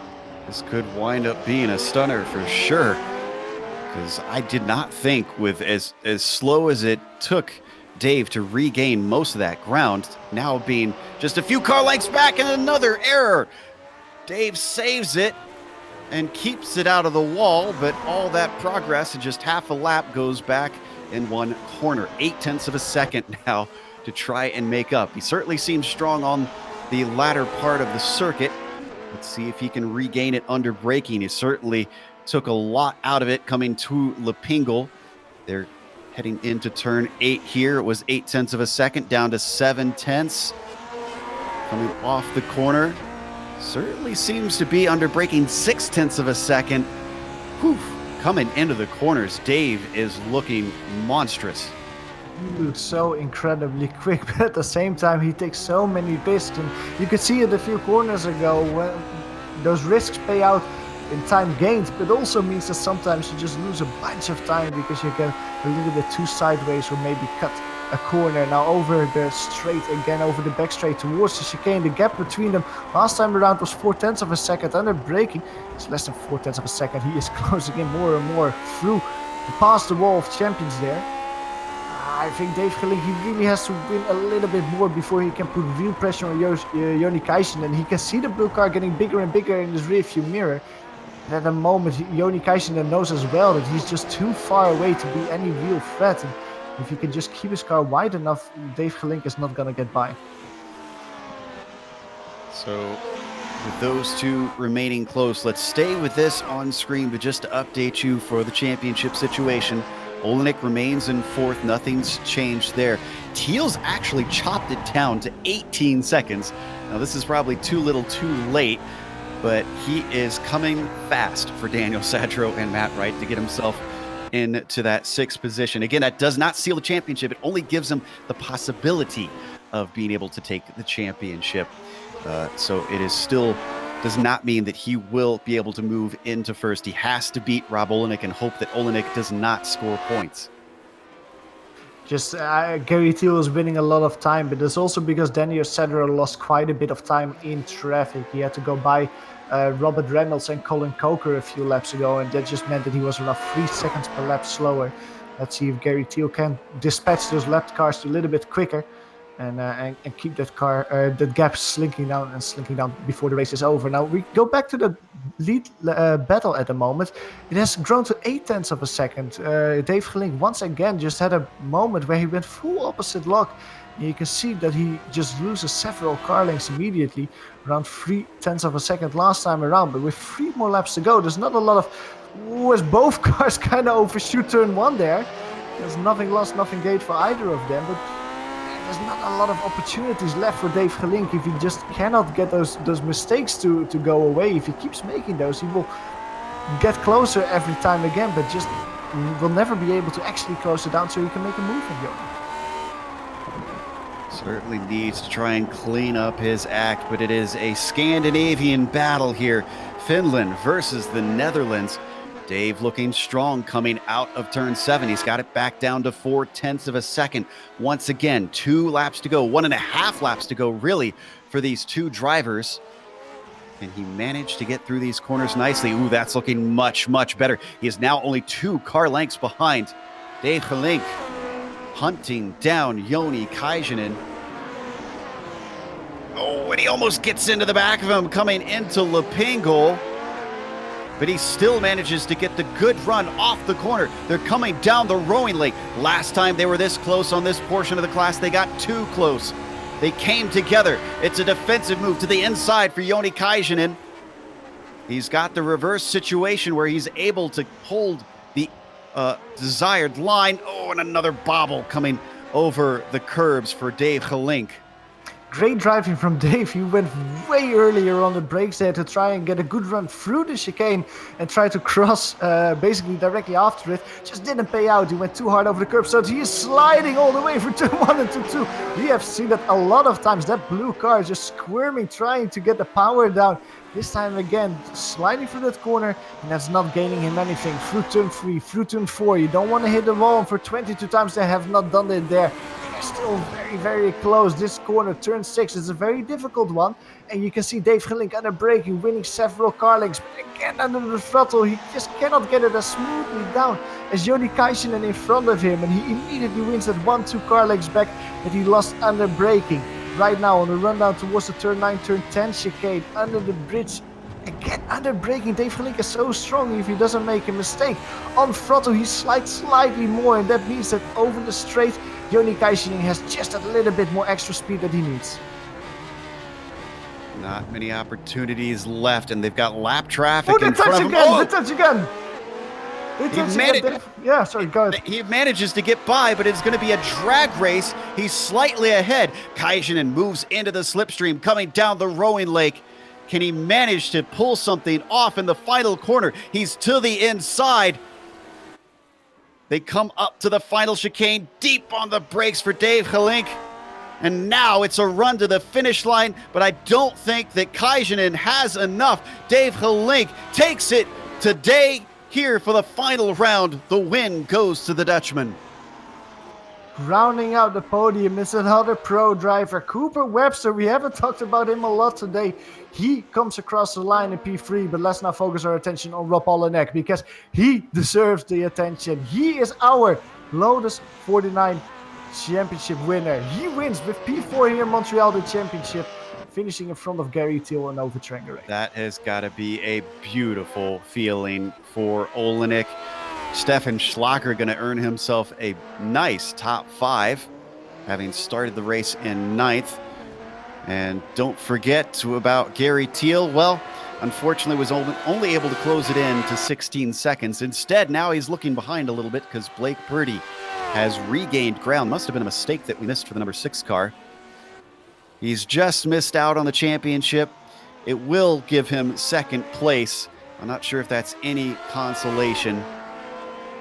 This could wind up being a stunner for sure, because I did not think, with as slow as it took Dave to regain most of that ground, now being just a few car lengths back and another error. Dave saves it and keeps it out of the wall, but all that progress in just half a lap goes back in one corner. 0.8 of a second now to try and make up. He certainly seems strong on the latter part of the circuit. Let's see if he can regain it under braking. He certainly took a lot out of it coming to Lepingle. They're heading into turn 8 here. It was 0.8 of a second down to 0.7. Coming off the corner. Certainly seems to be under braking 0.6 of a second. Whew. Coming into the corners, Dave is looking monstrous. He looks so incredibly quick, but at the same time he takes so many risks, and you could see it a few corners ago when those risks pay out in time gained, but also means that sometimes you just lose a bunch of time because you get a little bit too sideways or maybe cut a corner. Now over the straight again, over the back straight towards the chicane. The gap between them last time around was 0.4 of a second. Under braking, it's less than 0.4 of a second. He is closing in more and more through past the wall of champions there. I think Dave Geling, he really has to win a little bit more before he can put real pressure on Joni Kaijinen, and he can see the blue car getting bigger and bigger in his rearview mirror. And at the moment, Joni Kaijinen knows as well that he's just too far away to be any real threat. And if he can just keep his car wide enough, Dave Geling is not going to get by. So with those two remaining close, let's stay with this on screen, but just to update you for the championship situation. Olenek remains in 4th. Nothing's changed there. Thiel's actually chopped it down to 18 seconds. Now, this is probably too little too late, but he is coming fast for Daniel Cedro and Matt Wright to get himself into that 6th position. Again, that does not seal the championship. It only gives him the possibility of being able to take the championship. So it is still does not mean that he will be able to move into 1st. He has to beat Rob Olenek and hope that Olenek does not score points. Just Gary Thiel is winning a lot of time, but it's also because Daniel Cedro lost quite a bit of time in traffic. He had to go by Robert Reynolds and Colin Coker a few laps ago, and that just meant that he was around 3 seconds per lap slower. Let's see if Gary Thiel can dispatch those lap cars a little bit quicker. and keep that gap slinking down before the race is over. Now we go back to the lead battle at the moment. It has grown to 0.8 of a second. Dave Gelink once again just had a moment where he went full opposite lock. And you can see that he just loses several car lengths immediately, around 0.3 of a second last time around. But with 3 more laps to go, there's not a lot of. As both cars kind of overshoot turn 1 there. There's nothing lost, nothing gained for either of them. But there's not a lot of opportunities left for Dave Gelink if he just cannot get those mistakes to go away. If he keeps making those, he will get closer every time again, but just will never be able to actually close it down so he can make a move in the end. Certainly needs to try and clean up his act, but it is a Scandinavian battle here. Finland versus the Netherlands. Dave looking strong coming out of turn 7. He's got it back down to 0.4 of a second. Once again, 2 laps to go, 1.5 laps to go really for these two drivers. And he managed to get through these corners nicely. Ooh, that's looking much, much better. He is now only 2 car lengths behind. Dave Gelink hunting down Joni Kaisunen. Oh, and he almost gets into the back of him coming into Lepingle. But he still manages to get the good run off the corner. They're coming down the rowing lake. Last time they were this close on this portion of the class, they got too close. They came together. It's a defensive move to the inside for Joni Kaisunen. He's got the reverse situation where he's able to hold the desired line. Oh, and another bobble coming over the curbs for Dave Gelink. Great driving from Dave. He went way earlier on the brakes there to try and get a good run through the chicane and try to cross basically directly after it. Just didn't pay out. He went too hard over the curb, so he is sliding all the way from turn 1 and turn 2. We have seen that a lot of times. That blue car is just squirming, trying to get the power down. This time again, sliding through that corner, and that's not gaining him anything. Through turn 3, through turn 4. You don't want to hit the wall, and for 22 times they have not done it there. Still very, very close. This corner, turn 6, is a very difficult one. And you can see Dave Gelink under braking, winning several car lengths. But again, under the throttle, he just cannot get it as smoothly down as Joni Kaisunen in front of him. And he immediately wins that 1-2 car lengths back that he lost under braking. Right now, on the run down towards the turn 9, turn 10 chicane, under the bridge. Again, under braking, Dave Gelink is so strong if he doesn't make a mistake. On throttle, he slides slightly more, and that means that over the straight, Joni Kaisunen has just a little bit more extra speed that he needs. Not many opportunities left, and they've got lap traffic in front of him. They touch again! Yeah, sorry, go ahead. He manages to get by, but it's going to be a drag race. He's slightly ahead. Kaisunen moves into the slipstream, coming down the rowing lake. Can he manage to pull something off in the final corner? He's to the inside. They come up to the final chicane, deep on the brakes for Dave Gelink. And now it's a run to the finish line, but I don't think that Kaisunen has enough. Dave Gelink takes it today here for the final round. The win goes to the Dutchman. Rounding out the podium is another pro driver, Cooper Webster. We haven't talked about him a lot today. He comes across the line in P3, but let's now focus our attention on Rob Olenek because he deserves the attention. He is our Lotus 49 championship winner. He wins with P4 here in Montreal, the championship, finishing in front of Gary Thiel and Ove Trangaré. That has got to be a beautiful feeling for Olenek. Stefan Schlager going to earn himself a nice top 5, having started the race in 9th. And don't forget about Gary Thiel. Well, unfortunately was only able to close it in to 16 seconds. Instead, now he's looking behind a little bit because Blake Purdy has regained ground. Must have been a mistake that we missed for the number 6 car. He's just missed out on the championship. It will give him 2nd place. I'm not sure if that's any consolation.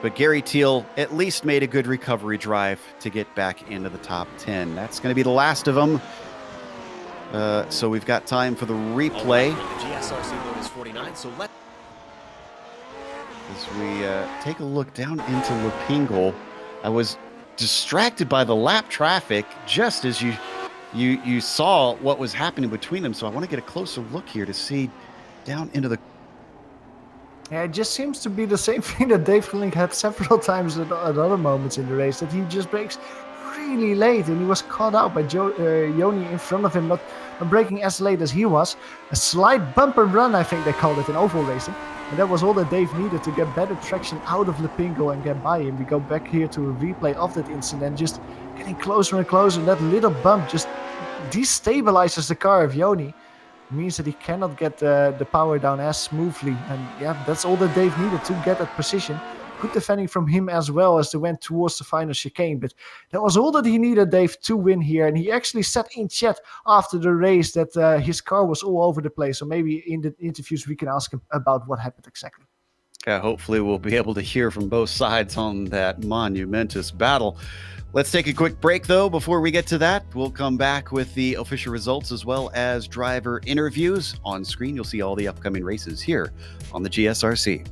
But Gary Thiel at least made a good recovery drive to get back into the top 10. That's going to be the last of them. So we've got time for the replay. The GSRC Lotus 49, so as we take a look down into Lepingle, I was distracted by the lap traffic just as you saw what was happening between them. So I want to get a closer look here to see down into the. Yeah, it just seems to be the same thing that Dave Gelink had several times at other moments in the race, that he just brakes really late, and he was caught out by Joni in front of him, not braking as late as he was. A slight bumper run, I think they called it in oval racing. And that was all that Dave needed to get better traction out of Lepingo and get by him. We go back here to a replay of that incident, just getting closer and closer. And that little bump just destabilizes the car of Joni. Means that he cannot get the power down as smoothly. And yeah, that's all that Dave needed to get that position. Good defending from him as well as they went towards the final chicane. But that was all that he needed, Dave, to win here. And he actually said in chat after the race that his car was all over the place. So maybe in the interviews we can ask him about what happened exactly. Yeah, hopefully we'll be able to hear from both sides on that monumentous battle. Let's take a quick break, though. Before we get to that, we'll come back with the official results as well as driver interviews. On screen, you'll see all the upcoming races here on the GSRC.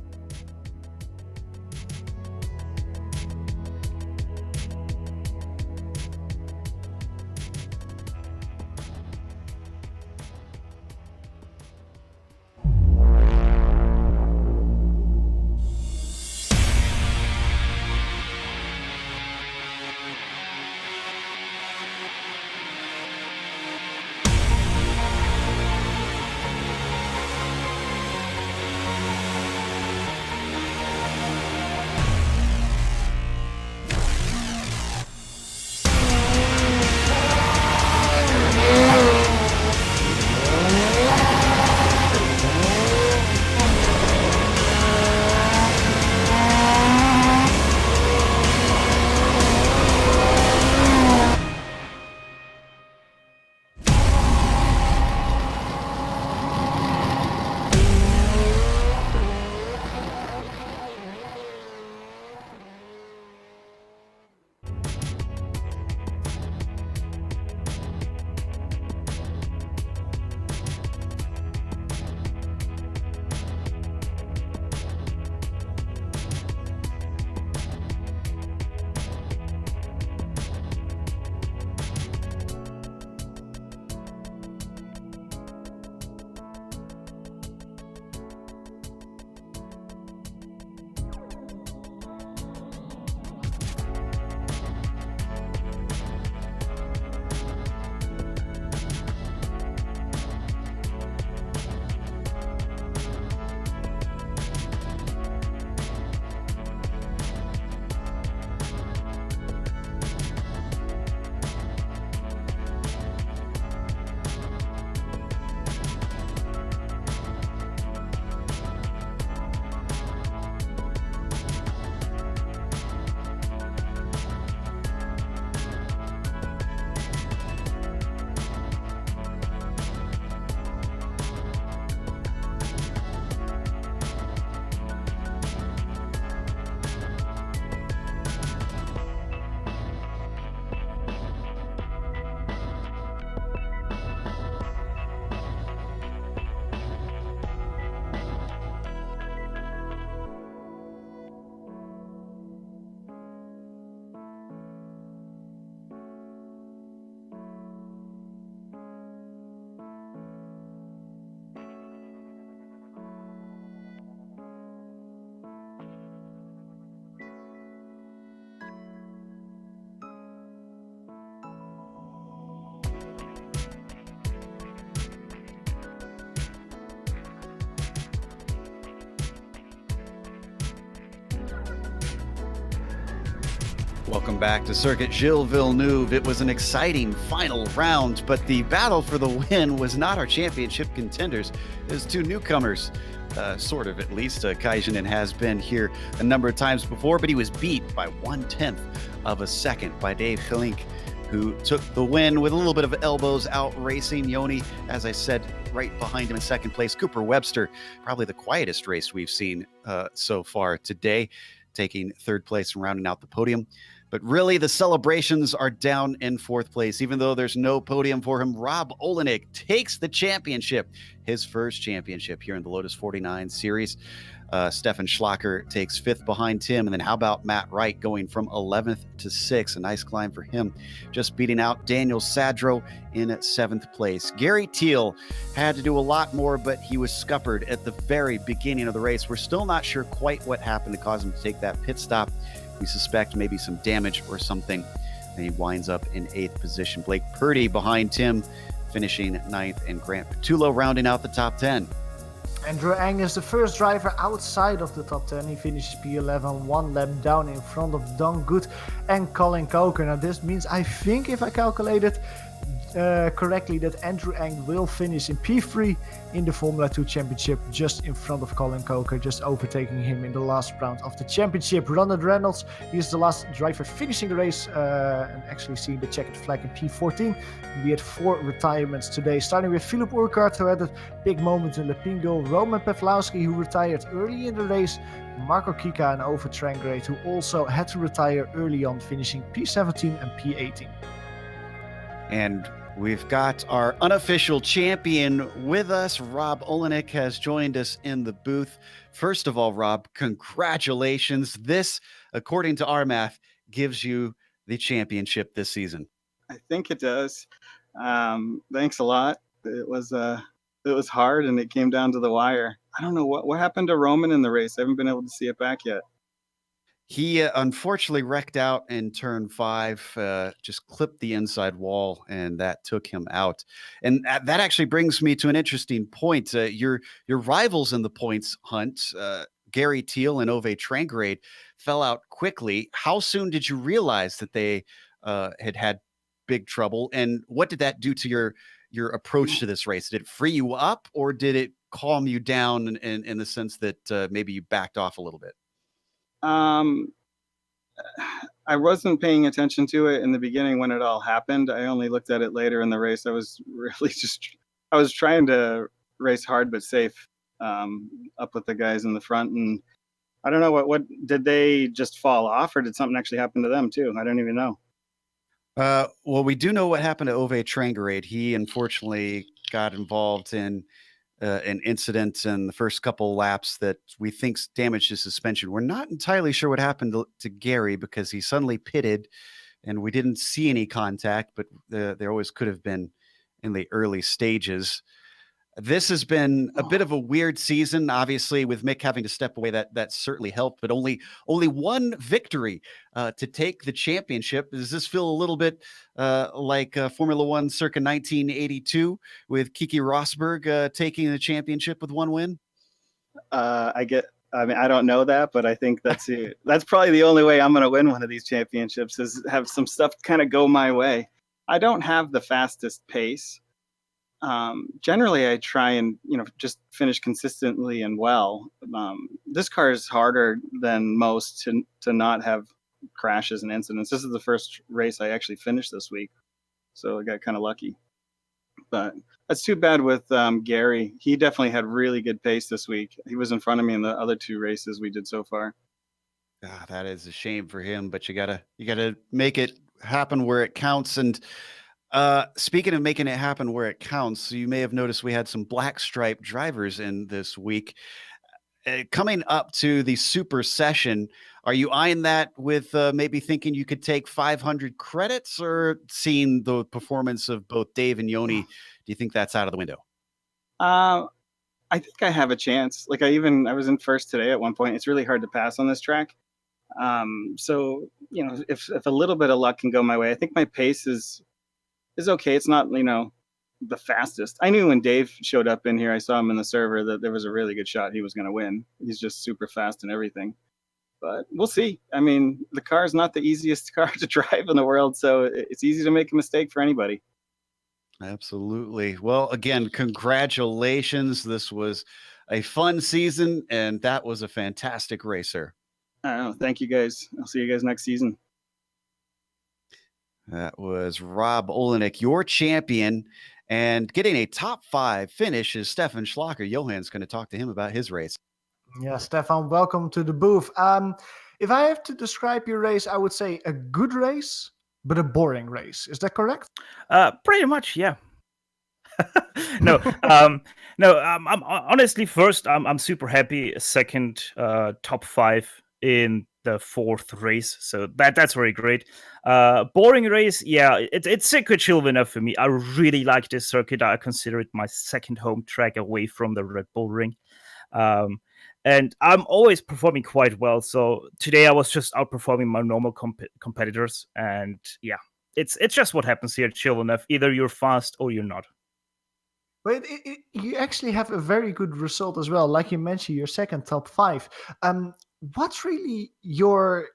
Welcome back to Circuit Gilles Villeneuve. It was an exciting final round, but the battle for the win was not our championship contenders. It was two newcomers, sort of at least. Kaijinen has been here a number of times before, but he was beat by 1/10 of a second by Dave Gelink, who took the win with a little bit of elbows out racing. Joni, as I said, right behind him in second place. Cooper Webster, probably the quietest race we've seen so far today, taking third place and rounding out the podium. But really, the celebrations are down in fourth place. Even though there's no podium for him, Rob Olenek takes the championship, his first championship here in the Lotus 49 series. Stefan Schlacker takes fifth behind Tim. And then how about Matt Wright going from 11th to 6th? A nice climb for him, just beating out Daniel Sadro in seventh place. Gary Teal had to do a lot more, but he was scuppered at the very beginning of the race. We're still not sure quite what happened to cause him to take that pit stop. We suspect maybe some damage or something. and he winds up in 8th position. Blake Purdy behind Tim, finishing 9th, and Grant Petullo rounding out the top 10. Andrew Ang is the first driver outside of the top 10. He finishes P11, 1 lap down in front of Don Good and Colin Coker. Now this means, I think if I calculated correctly, that Andrew Ang will finish in P3 in the Formula 2 Championship, just in front of Colin Coker, just overtaking him in the last round of the championship. Ronald Reynolds, he is the last driver finishing the race and actually seeing the checkered flag in P14. We had 4 retirements today, starting with Philip Urquhart, who had a big moment in Lepingo, Roman Pawlowski, who retired early in the race, Marco Kika and Over Trangrate, who also had to retire early on, finishing P17 and P18. And we've got our unofficial champion with us. Rob Olenek has joined us in the booth. First of all, Rob, congratulations. This, according to our math, gives you the championship this season. I think it does. Thanks a lot. It was hard, and it came down to the wire. I don't know what happened to Roman in the race. I haven't been able to see it back yet. He unfortunately wrecked out in turn 5, just clipped the inside wall, and that took him out. And that actually brings me to an interesting point. Your rivals in the points hunt, Gary Teal and Ove Trangrade, fell out quickly. How soon did you realize that they had big trouble, and what did that do to your approach to this race? Did it free you up, or did it calm you down in the sense that maybe you backed off a little bit? I wasn't paying attention to it in the beginning when it all happened. I only looked at it later in the race. I was really I was trying to race hard but safe, up with the guys in the front. And I don't know, what did they just fall off, or did something actually happen to them too? I don't even know. Well, we do know what happened to Ove Trangrade. He unfortunately got involved in an incident in the first couple laps that we think damaged his suspension. We're not entirely sure what happened to Gary, because he suddenly pitted and we didn't see any contact, but there always could have been in the early stages. This has been a bit of a weird season, obviously, with Mick having to step away. That certainly helped, but only one victory to take the championship. Does this feel a little bit like Formula One circa 1982 with Keke Rosberg taking the championship with 1 win? I don't know that, but I think that's probably the only way I'm going to win one of these championships, is have some stuff kind of go my way. I don't have the fastest pace. Generally I try and, just finish consistently and well. This car is harder than most to not have crashes and incidents. This is the first race I actually finished this week, so I got kind of lucky. But that's too bad with Gary. He definitely had really good pace this week. He was in front of me in the other 2 races we did so far. That is a shame for him, but you gotta make it happen where it counts. And speaking of making it happen where it counts, you may have noticed we had some black stripe drivers in this week. Coming up to the super session, are you eyeing that with maybe thinking you could take 500 credits, or seeing the performance of both Dave and Yoni, do you think that's out of the window? I think I have a chance. Like I was in first today at one point. It's really hard to pass on this track. So, if a little bit of luck can go my way, I think my pace is okay. It's not, the fastest. I knew when Dave showed up in here, I saw him in the server, that there was a really good shot he was going to win. He's just super fast and everything. But we'll see. I mean, the car is not the easiest car to drive in the world, so it's easy to make a mistake for anybody. Absolutely. Well, again, congratulations. This was a fun season, and that was a fantastic racer. I don't know. Thank you guys. I'll see you guys next season. That was Rob Olenek, your champion, and getting a top 5 finish is Stefan Schlacher. Johan's going to talk to him about his race. Yeah, Stefan, welcome to the booth. If I have to describe your race, I would say a good race, but a boring race. Is that correct? Pretty much, yeah. No, I'm honestly first. I'm super happy. Second, top 5 in the 4th race, so that's very great. Boring race, yeah. It's circuit Villenuve for me. I really like this circuit. I consider it my second home track away from the Red Bull Ring. And I'm always performing quite well. So today I was just outperforming my normal competitors. And yeah, it's just what happens here at Villenuve. Either you're fast or you're not. But you actually have a very good result as well. Like you mentioned, your second top 5. What's really your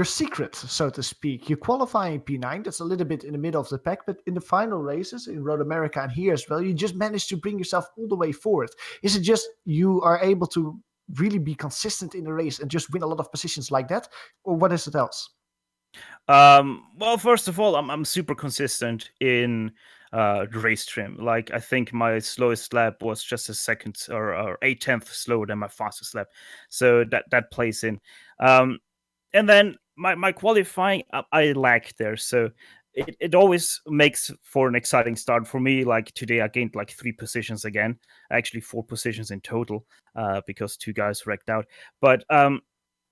secret, so to speak? You qualify in P9, that's a little bit in the middle of the pack, but in the final races in Road America and here as well, you just managed to bring yourself all the way forward. Is it just you are able to really be consistent in the race and just win a lot of positions like that? Or what is it else? Well, first of all, I'm super consistent in race trim. Like, I think my slowest lap was just a second or 8/10 slower than my fastest lap, so that plays in. And then my qualifying, I lagged there, so it always makes for an exciting start for me. Like today, I gained like 3 positions again, actually 4 positions in total, because 2 guys wrecked out. But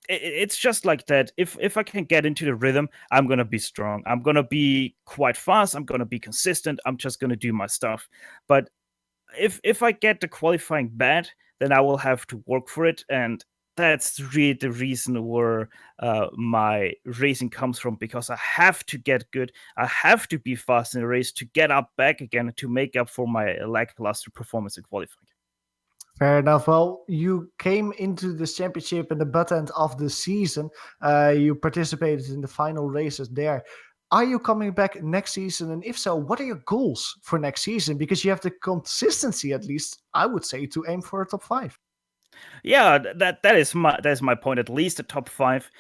it's just like that. If I can get into the rhythm, I'm gonna be strong. I'm gonna be quite fast. I'm gonna be consistent. I'm just gonna do my stuff. But if I get the qualifying bad, then I will have to work for it, and that's really the reason where my racing comes from, because I have to get good. I have to be fast in the race to get up back again to make up for my lackluster performance in qualifying. Fair enough. Well, you came into this championship in the butt end of the season. You participated in the final races there. Are you coming back next season? And if so, what are your goals for next season? Because you have the consistency, at least, I would say, to aim for a top 5. Yeah, that is my point. At least a top 5.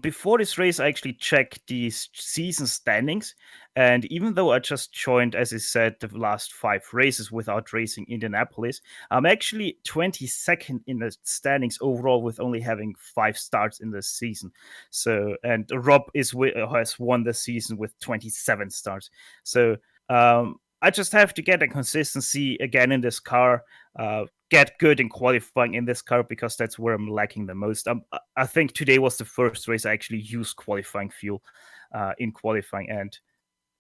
Before this race, I actually checked the season standings, and even though I just joined, as I said, the last 5 races without racing Indianapolis, I'm actually 22nd in the standings overall, with only having 5 starts in the season. So, and Rob has won the season with 27 starts. So, I just have to get a consistency again in this car. Get good in qualifying in this car, because that's where I'm lacking the most. I think today was the first race I actually used qualifying fuel in qualifying, and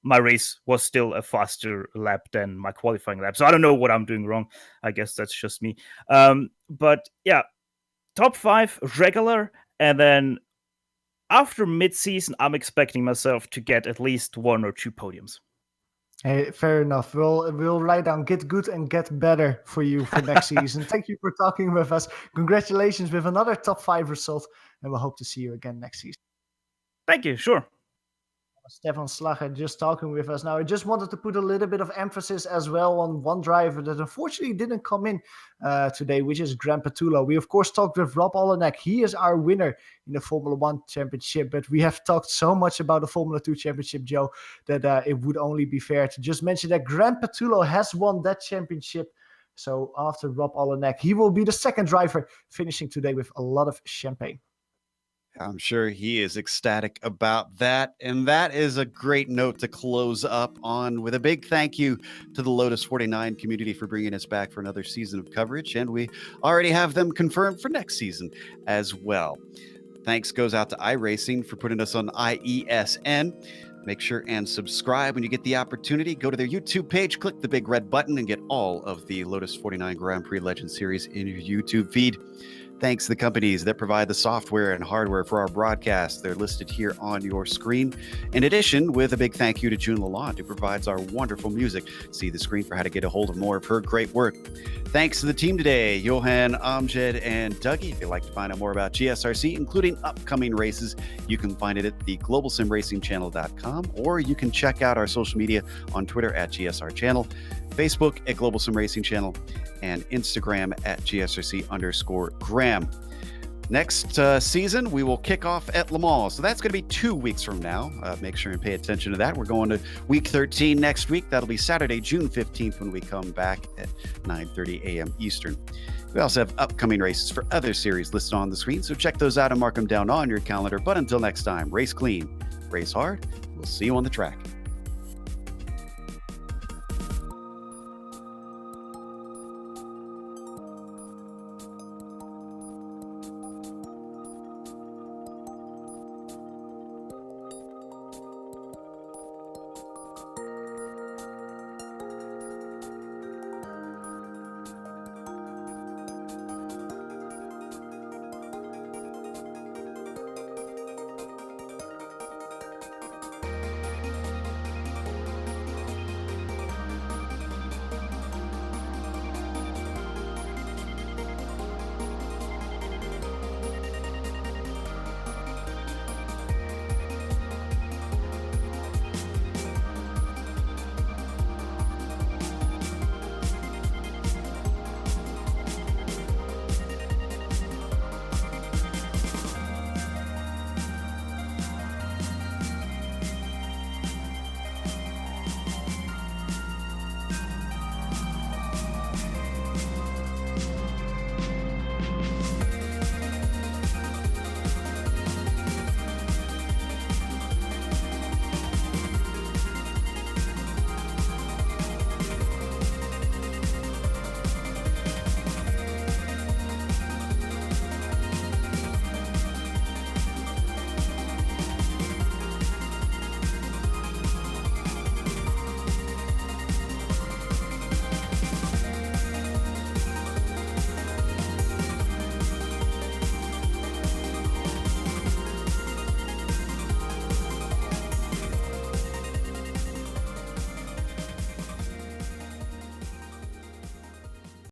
my race was still a faster lap than my qualifying lap. So I don't know what I'm doing wrong. I guess that's just me. But yeah, top 5 regular, and then after mid-season, I'm expecting myself to get at least 1 or 2 podiums. Hey, fair enough. We'll write down get good and get better for you for next season. Thank you for talking with us. Congratulations with another top 5 result, and we'll hope to see you again next season. Thank you. Sure. Stefan Slager just talking with us now. I just wanted to put a little bit of emphasis as well on one driver that unfortunately didn't come in today, which is Grant Petullo. We, of course, talked with Rob Olenek. He is our winner in the Formula 1 Championship, but we have talked so much about the Formula 2 Championship, Joe, that it would only be fair to just mention that Grant Petullo has won that championship. So after Rob Olenek, he will be the second driver, finishing today with a lot of champagne. I'm sure he is ecstatic about that. And that is a great note to close up on, with a big thank you to the Lotus 49 community for bringing us back for another season of coverage. And we already have them confirmed for next season as well. Thanks goes out to iRacing for putting us on IESN. Make sure and subscribe when you get the opportunity. Go to their YouTube page, click the big red button, and get all of the Lotus 49 Grand Prix Legend Series in your YouTube feed. Thanks to the companies that provide the software and hardware for our broadcast. They're listed here on your screen. In addition, with a big thank you to June Lalonde, who provides our wonderful music. See the screen for how to get a hold of more of her great work. Thanks to the team today, Johan, Amjad, and Dougie. If you'd like to find out more about GSRC, including upcoming races, you can find it at the globalsimracingchannel.com, or you can check out our social media on Twitter at GSR Channel, Facebook at Global Sim Racing Channel, and Instagram at GSRC_Graham. Next season, we will kick off at Le Mans. So that's going to be 2 weeks from now. Make sure and pay attention to that. We're going to week 13 next week. That'll be Saturday, June 15th, when we come back at 9:30 a.m. Eastern. We also have upcoming races for other series listed on the screen, so check those out and mark them down on your calendar. But until next time, race clean, race hard. We'll see you on the track.